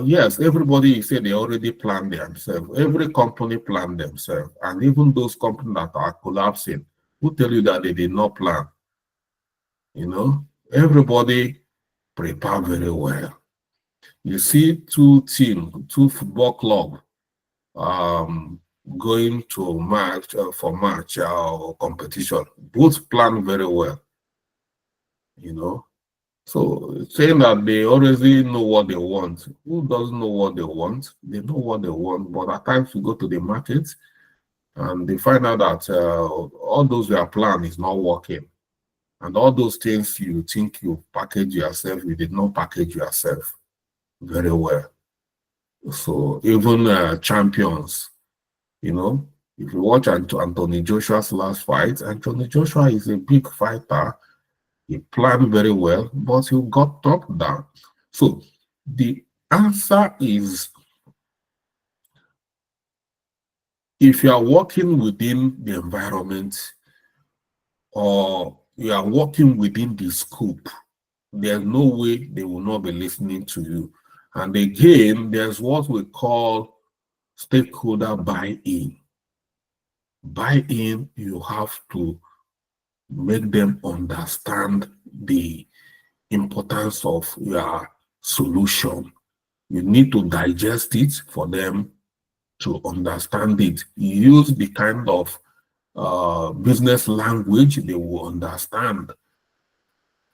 yes, everybody said they already planned themselves. Every company planned themselves. And even those companies that are collapsing, who tell you that they did not plan? You know, everybody prepare very well. You see two football club going to match for match or competition. Both plan very well, you know. So saying that they already know what they want. Who doesn't know what they want? They know what they want, but at times you go to the market and they find out that all those their plan is not working. And all those things you think you package yourself, you did not package yourself very well. So even champions, you know, if you watch Anthony Joshua's last fight, Anthony Joshua is a big fighter. He planned very well, but he got knocked down. So the answer is, if you are working within the environment or you are working within the scope, there's no way they will not be listening to you. And again, there's what we call stakeholder buy-in. Buy-in, you have to make them understand the importance of your solution. You need to digest it for them to understand it. Use the kind of business language they will understand,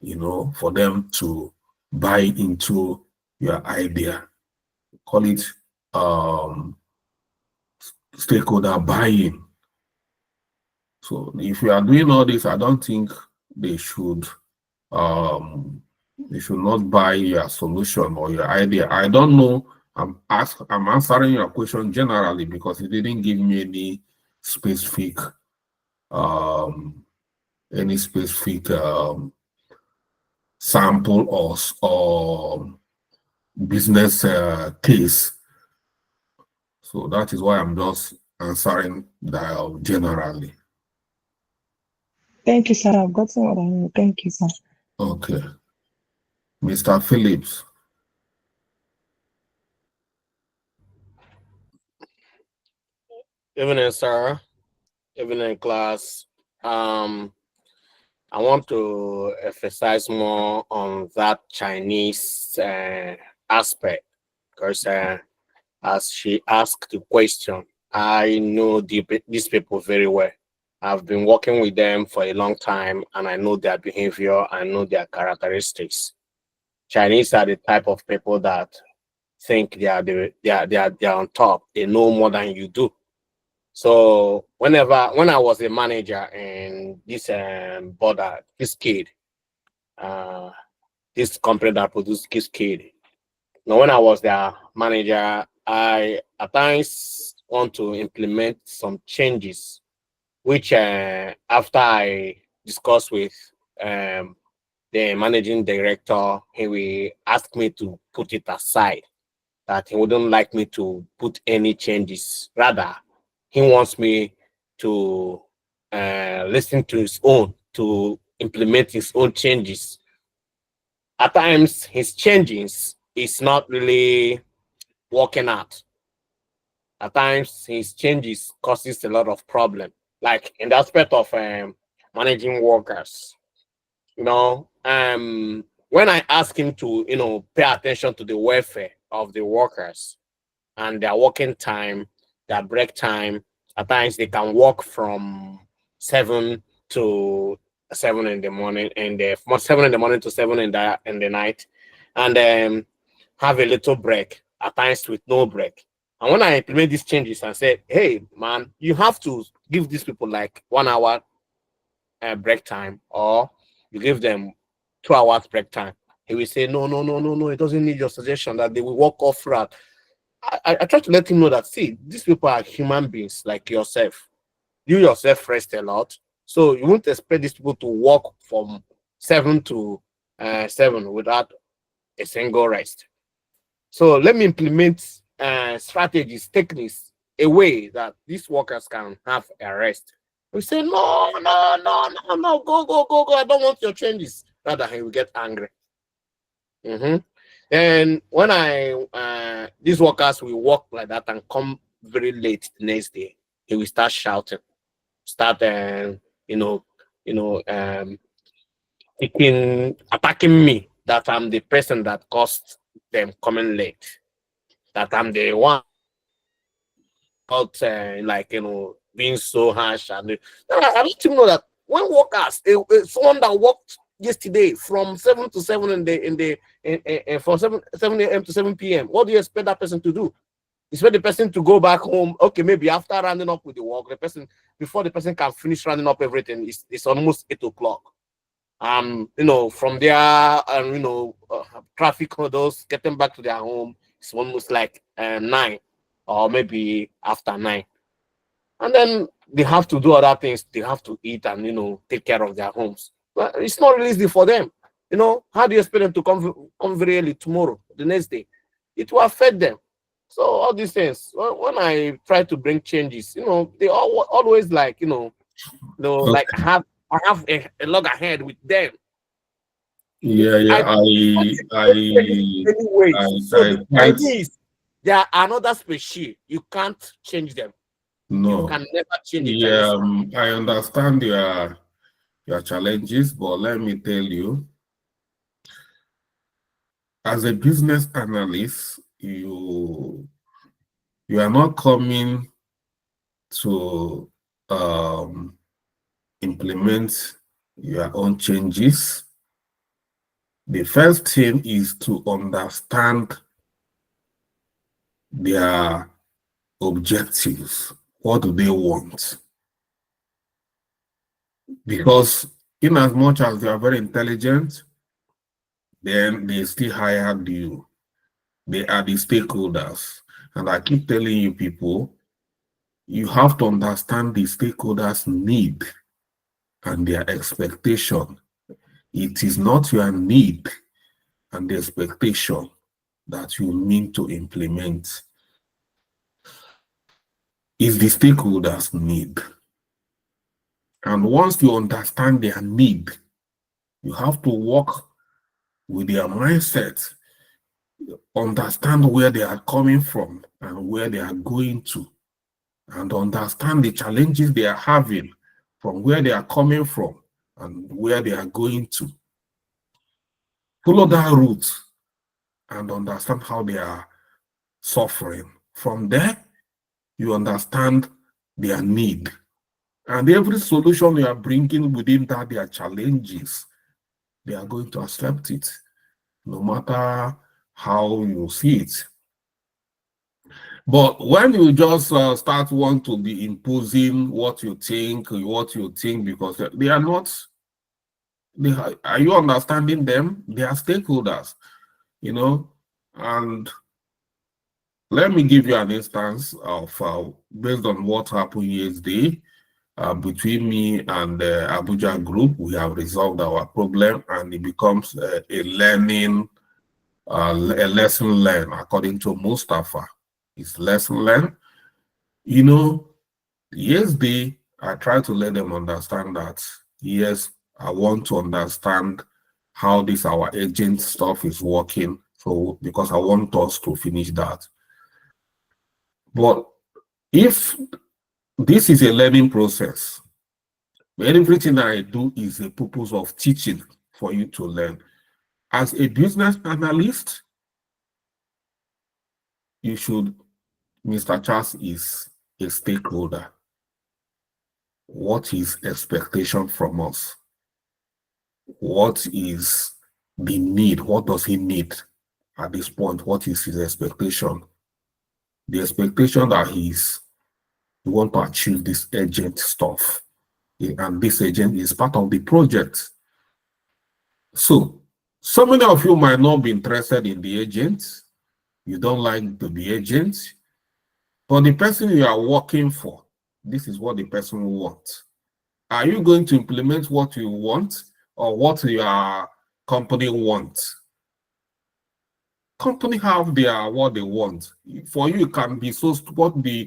you know, for them to buy into your idea. Call it stakeholder buy-in. So if you are doing all this, I don't think they should not buy your solution or your idea. I don't know. I'm answering your question generally because it didn't give me any specific sample or business case. So that is why I'm just answering that generally. Thank you, sir. I've gotten what I need. Thank you, sir. Okay. Mr. Phillips. Evening, sir. Evening, class. I want to emphasize more on that Chinese aspect because as she asked the question, I know these people very well. I've been working with them for a long time and I know their behavior, I know their characteristics. Chinese are the type of people that think they are on top. They know more than you do. So when I was a manager in this border, this company that produced Kiskade. Now, when I was their manager, I at times want to implement some changes, which after I discussed with the managing director, he will ask me to put it aside, that he wouldn't like me to put any changes. Rather, he wants me to listen to his own, to implement his own changes. At times, his changes is not really working out. At times, his changes causes a lot of problem. Like in the aspect of managing workers, you know, when I ask him to, you know, pay attention to the welfare of the workers and their working time, their break time, at times they can work from 7 to 7 in the morning, and from 7 in the morning to 7 in the night, and have a little break at times with no break. And when I implement these changes and said, hey, man, you have to give these people like 1 hour break time, or you give them 2 hours break time, he will say, no, no, no, no, no, it doesn't need your suggestion, that they will walk off route. I try to let him know that, see, these people are human beings like yourself. You yourself rest a lot. So you won't expect these people to walk from 7 to 7 without a single rest. So let me implement strategies, techniques, a way that these workers can have a rest. We say, no, no, no, no, no, go, go, go, go. I don't want your changes. Rather, he will get angry. And when these workers will work like that and come very late the next day, he will start shouting, start, attacking me, that I'm the person that caused them coming late, that I'm the one out, being so harsh. And I let him know that when workers, someone that worked yesterday from 7 to 7 from 7 a.m. to 7 p.m., what do you expect that person to do? You expect the person to go back home, okay, maybe after rounding up with the work, before the person can finish rounding up everything, it's almost 8 o'clock. From there, traffic hurdles, getting back to their home, it's almost like 9, or maybe after 9. And then they have to do other things. They have to eat and, take care of their homes. But it's not really easy for them. How do you expect them to come very early tomorrow, the next day? It will affect them. So all these things, when I try to bring changes, they always like, like I have a loggerhead with them. They are another species. You can't change them. No. You can never change it. Yeah, I understand your challenges, but let me tell you, as a business analyst, you are not coming to implement your own changes. The first thing is to understand their objectives. What do they want? Because in as much as they are very intelligent, then they still hired you. They are the stakeholders. And I keep telling you people, you have to understand the stakeholders' need and their expectation. It is not your need and the expectation that you mean to implement. It's the stakeholders' need. And once you understand their need, you have to work with their mindset, understand where they are coming from and where they are going to, and understand the challenges they are having from where they are coming from and where they are going to. Follow that route and understand how they are suffering. From there, you understand their need. And every solution you are bringing within that, their challenges, they are going to accept it, no matter how you see it. But when you just start want to be imposing what you think, because they are not, are you understanding them? They are stakeholders, and let me give you an instance of, based on what happened yesterday, between me and the Abuja group, we have resolved our problem, and it becomes a lesson learned, according to Mustafa. It's lesson learned. Yesterday, I try to let them understand that, yes, I want to understand how this our agent stuff is working. So, because I want us to finish that. But if this is a learning process, everything I do is a purpose of teaching for you to learn. As a business analyst, you should, Mr. Charles is a stakeholder. What is expectation from us? What is the need? What does he need at this point, what is his expectation? The expectation that he want to achieve this agent stuff. And this agent is part of the project. So many of you might not be interested in the agent. You don't like the agent. But the person you are working for, this is what the person wants. Are you going to implement what you want or what your company wants? Company have what they want. For you, it can be so what they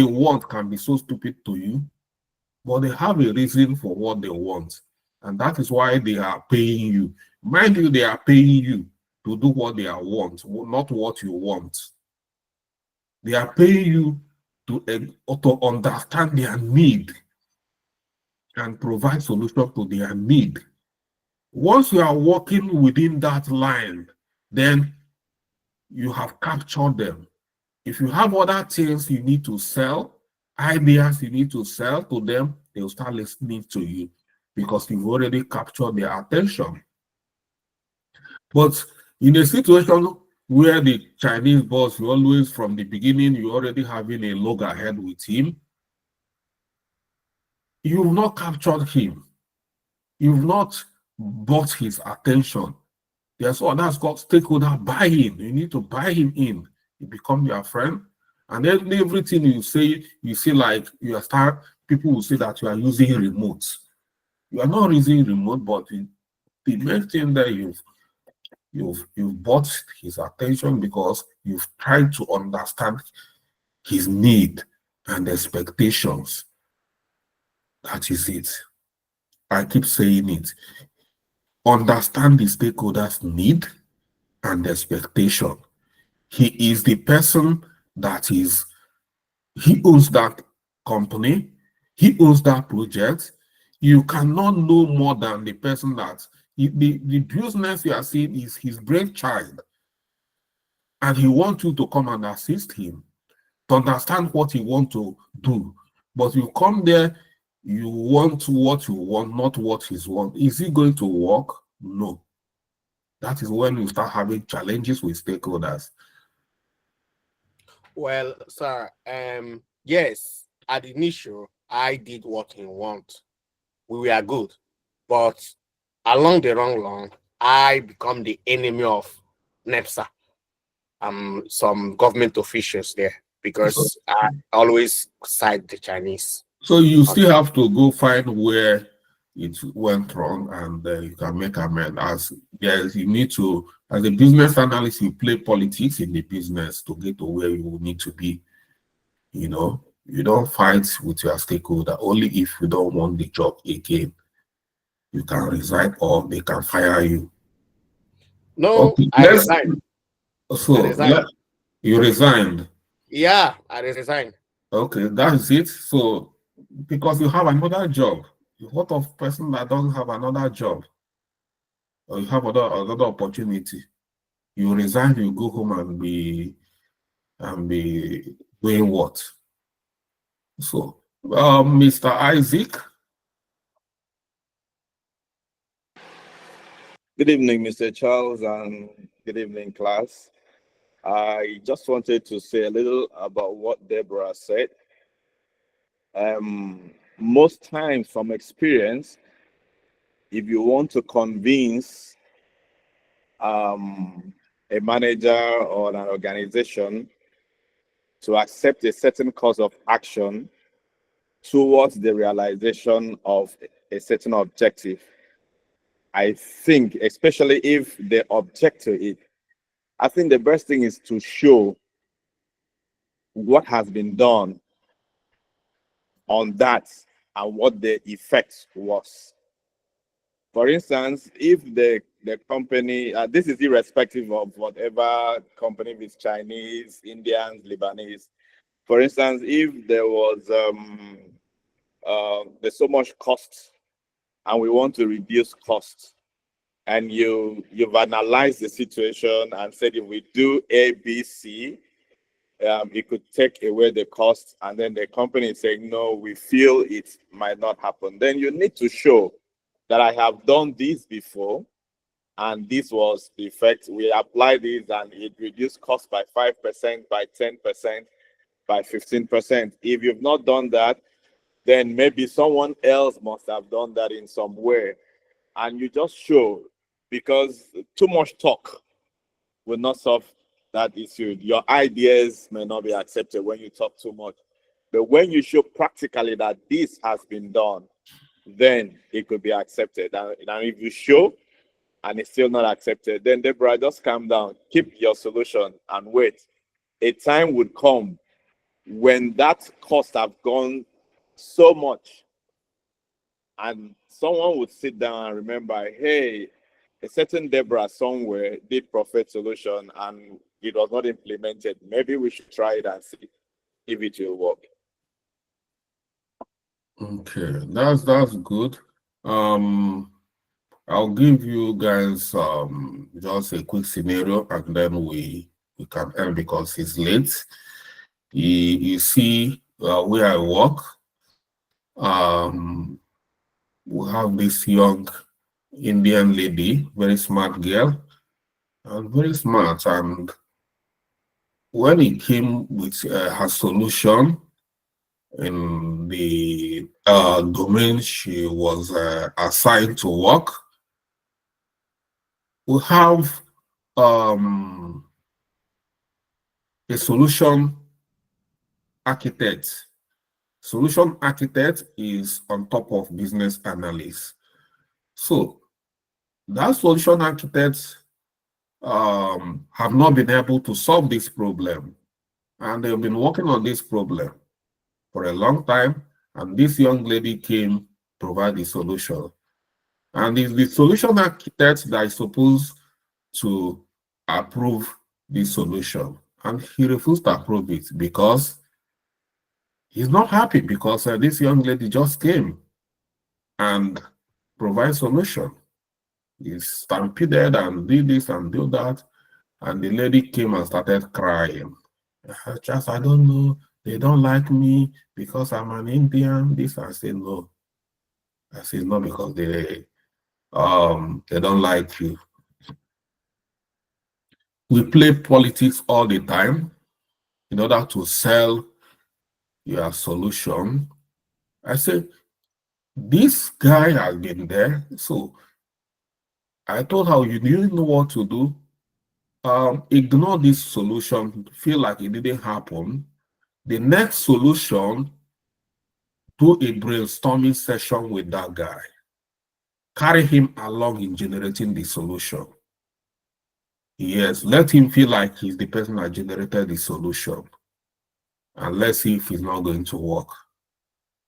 want can be so stupid to you, but they have a reason for what they want, and that is why they are paying you. Mind you, they are paying you to do what they want, not what you want. They are paying you to understand their need and provide solution to their need. Once you are working within that line, then you have captured them. If you have other things you need to sell, ideas you need to sell to them, they'll start listening to you because you've already captured their attention. But in a situation where the Chinese boss, you always from the beginning, you already having a loggerhead with him, you've not captured him. You've not bought his attention. That's called stakeholder buy-in. You need to buy him in. He become your friend. And then everything you say like people will say that you are using remotes. You are not using remote, but the main thing that you've bought his attention because you've tried to understand his need and expectations. That is it. I keep saying it. Understand the stakeholder's need and expectation. He is the person he owns that company, he owns that project. You cannot know more than the person the business you are seeing is his brainchild. And he wants you to come and assist him to understand what he wants to do. But you come there, you want what you want, not what he wants. Is it going to work? No. That is when you start having challenges with stakeholders. Well, sir, yes, at the initial, I did what he want. We were good. But along the long run, I become the enemy of NEPSA, some government officials there, because I always side the Chinese. So you still have to go find where it went wrong, and you can make amends. You need to, as a business analyst, you play politics in the business to get to where you need to be. You know, you don't fight with your stakeholder only if you don't want the job again. You can resign or they can fire you. No, okay, I resigned. So you resigned? Yeah, I resigned. Okay, that's it. So because you have another job. What of person that doesn't have another job? Or you have another opportunity? You resign, you go home and be doing what? So, Mr. Isaac. Good evening, Mr. Charles, and good evening, class. I just wanted to say a little about what Deborah said. Most times from experience, if you want to convince a manager or an organization to accept a certain course of action towards the realization of a certain objective, I think, especially if they object to it, I think the best thing is to show what has been done on that and what the effect was. For instance, if the company, this is irrespective of whatever company, is Chinese, Indians, Lebanese. For instance, if there was there's so much cost and we want to reduce costs, and you've analyzed the situation and said if we do A, B, C, it could take away the cost, and then the company is saying, no, we feel it might not happen. Then you need to show that I have done this before, and this was the effect. We applied this and it reduced cost by 5%, by 10%, by 15%. If you've not done that, then maybe someone else must have done that in some way. And you just show, because too much talk will not solve that issue. Your ideas may not be accepted when you talk too much. But when you show practically that this has been done, then it could be accepted. And if you show and it's still not accepted, then Deborah, just calm down, keep your solution and wait. A time would come when that cost have gone so much, and someone would sit down and remember, hey, a certain Deborah somewhere did Prophet solution and it was not implemented. Maybe we should try it and see if it will work. Okay, that's good. I'll give you guys just a quick scenario, and then we can end because it's late. You see where I work. We have this young Indian lady, very smart girl, and very smart. And when he came with her solution in the domain she was assigned to work, we have a solution architect. Solution architect is on top of business analyst. So that solution architects have not been able to solve this problem, and they've been working on this problem for a long time, and this young lady came provide the solution. And it's the solution architect that is supposed to approve the solution, and he refused to approve it because he's not happy because this young lady just came and provide solution. He stampeded and did this and did that, and the lady came and started crying. I don't know, they don't like me because I'm an Indian. This, I said no. I said no, because they don't like you. We play politics all the time in order to sell your solution. I said, this guy has been there. So I told her, you didn't know what to do. Ignore this solution, feel like it didn't happen. The next solution, do a brainstorming session with that guy. Carry him along in generating the solution. Yes, let him feel like he's the person that generated the solution. And let's see if it's not going to work.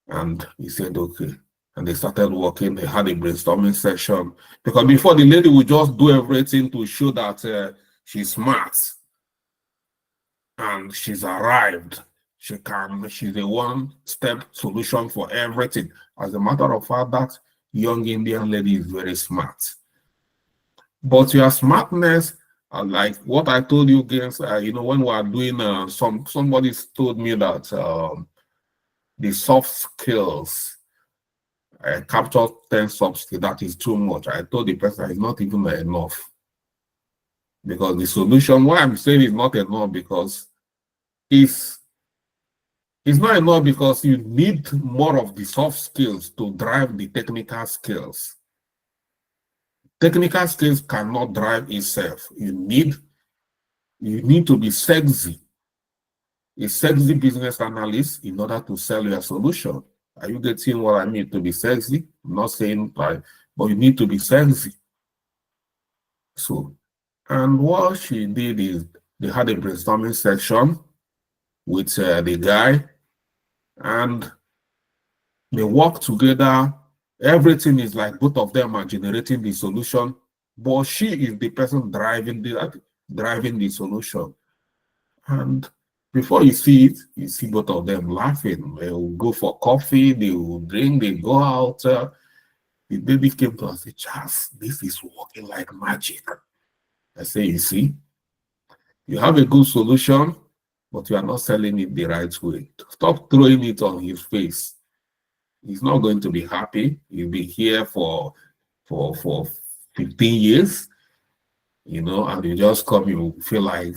And he said, okay. And they started working. They had a brainstorming session. Because before, the lady would just do everything to show that she's smart. And she's arrived. She's a one-step solution for everything. As a matter of fact, that young Indian lady is very smart. But your smartness, like what I told you guys, when we are doing somebody told me that the soft skills, capture 10 soft skills, that is too much. I told the person it's not even enough. Because the solution, why I'm saying it's not enough, because it's not enough, because you need more of the soft skills to drive the technical skills. Technical skills cannot drive itself. You need to be sexy. A sexy business analyst in order to sell your solution. Are you getting what I mean? To be sexy? I'm not saying, but you need to be sexy. So, and what she did is they had a brainstorming section with the guy, and they worked together. Everything is like both of them are generating the solution, but she is the person driving the solution. And before you see it, you see both of them laughing. They will go for coffee, they will drink, they go out. The baby came to us and said, Charles, this is working like magic. I say, you see, you have a good solution, but you are not selling it the right way. Stop throwing it on his face. He's not going to be happy. He'll be here for 15 years. you know, and you just come, you feel like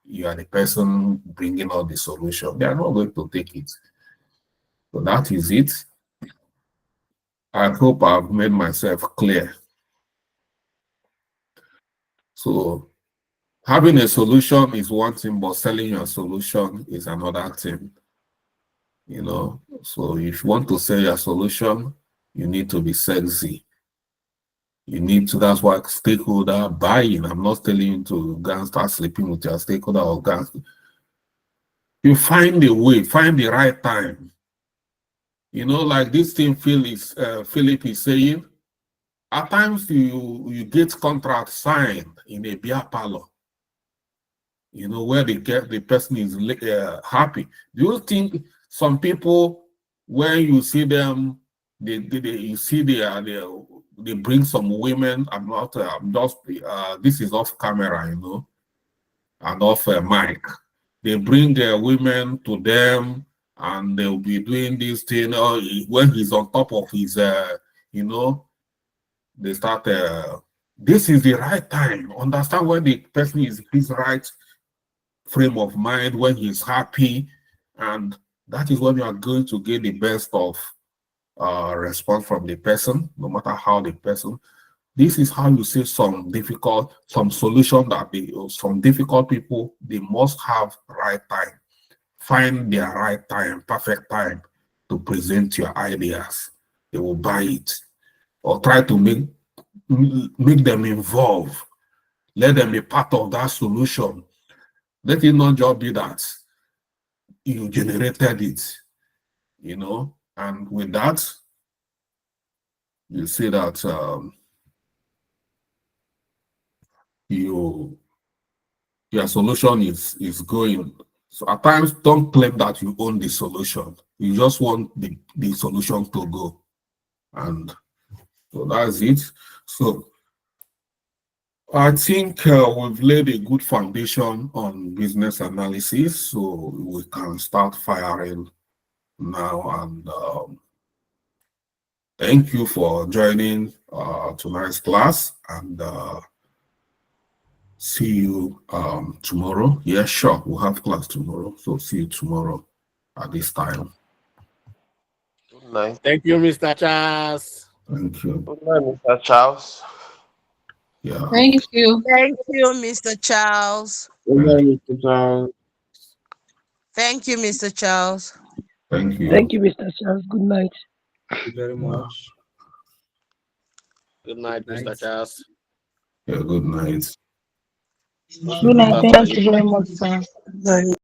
you are the person bringing out the solution. They are not going to take it. So that is it. I hope I've made myself clear. So having a solution is one thing, but selling your solution is another thing. You know, so if you want to sell your solution, you need to be sexy. You need to, that's why stakeholder buy-in. I'm not telling you to go and start sleeping with your stakeholder or go. You find a way, find the right time. You know, like this thing Philip is saying, at times you get contract signed in a beer parlor, you know, where the person is happy. Do you think some people, when you see them, they bring some women? This is off camera, you know, and off mic. They bring their women to them, and they'll be doing this thing. When he's on top of his, you know, they start. This is the right time. Understand when the person is his right frame of mind, when he's happy, and that is when you are going to get the best of response from the person, no matter how the person. This is how you see some solution that some difficult people, they must have right time. Find their right time, perfect time to present your ideas. They will buy it, or try to make them involved. Let them be part of that solution. Let it not just be that you generated it, you know. And with that, you see that your solution is going. So at times, don't claim that you own the solution. You just want the solution to go. And so that's it. So I think we've laid a good foundation on business analysis, so we can start firing now. And thank you for joining tonight's class, and see you tomorrow. Yeah, sure, we'll have class tomorrow, so see you tomorrow at this time. Good night. Thank you, Mr. Charles. Thank you. Good night, Mr. Charles. Yeah. Thank you. Thank you, Mr. Charles. Good night, Mr. Charles. Thank you, Mr. Charles. Thank you. Thank you, Mr. Charles. Good night. Thank you very much. Good night, Mr. Charles. Yeah, good night. Good night. Thank you very much, sir.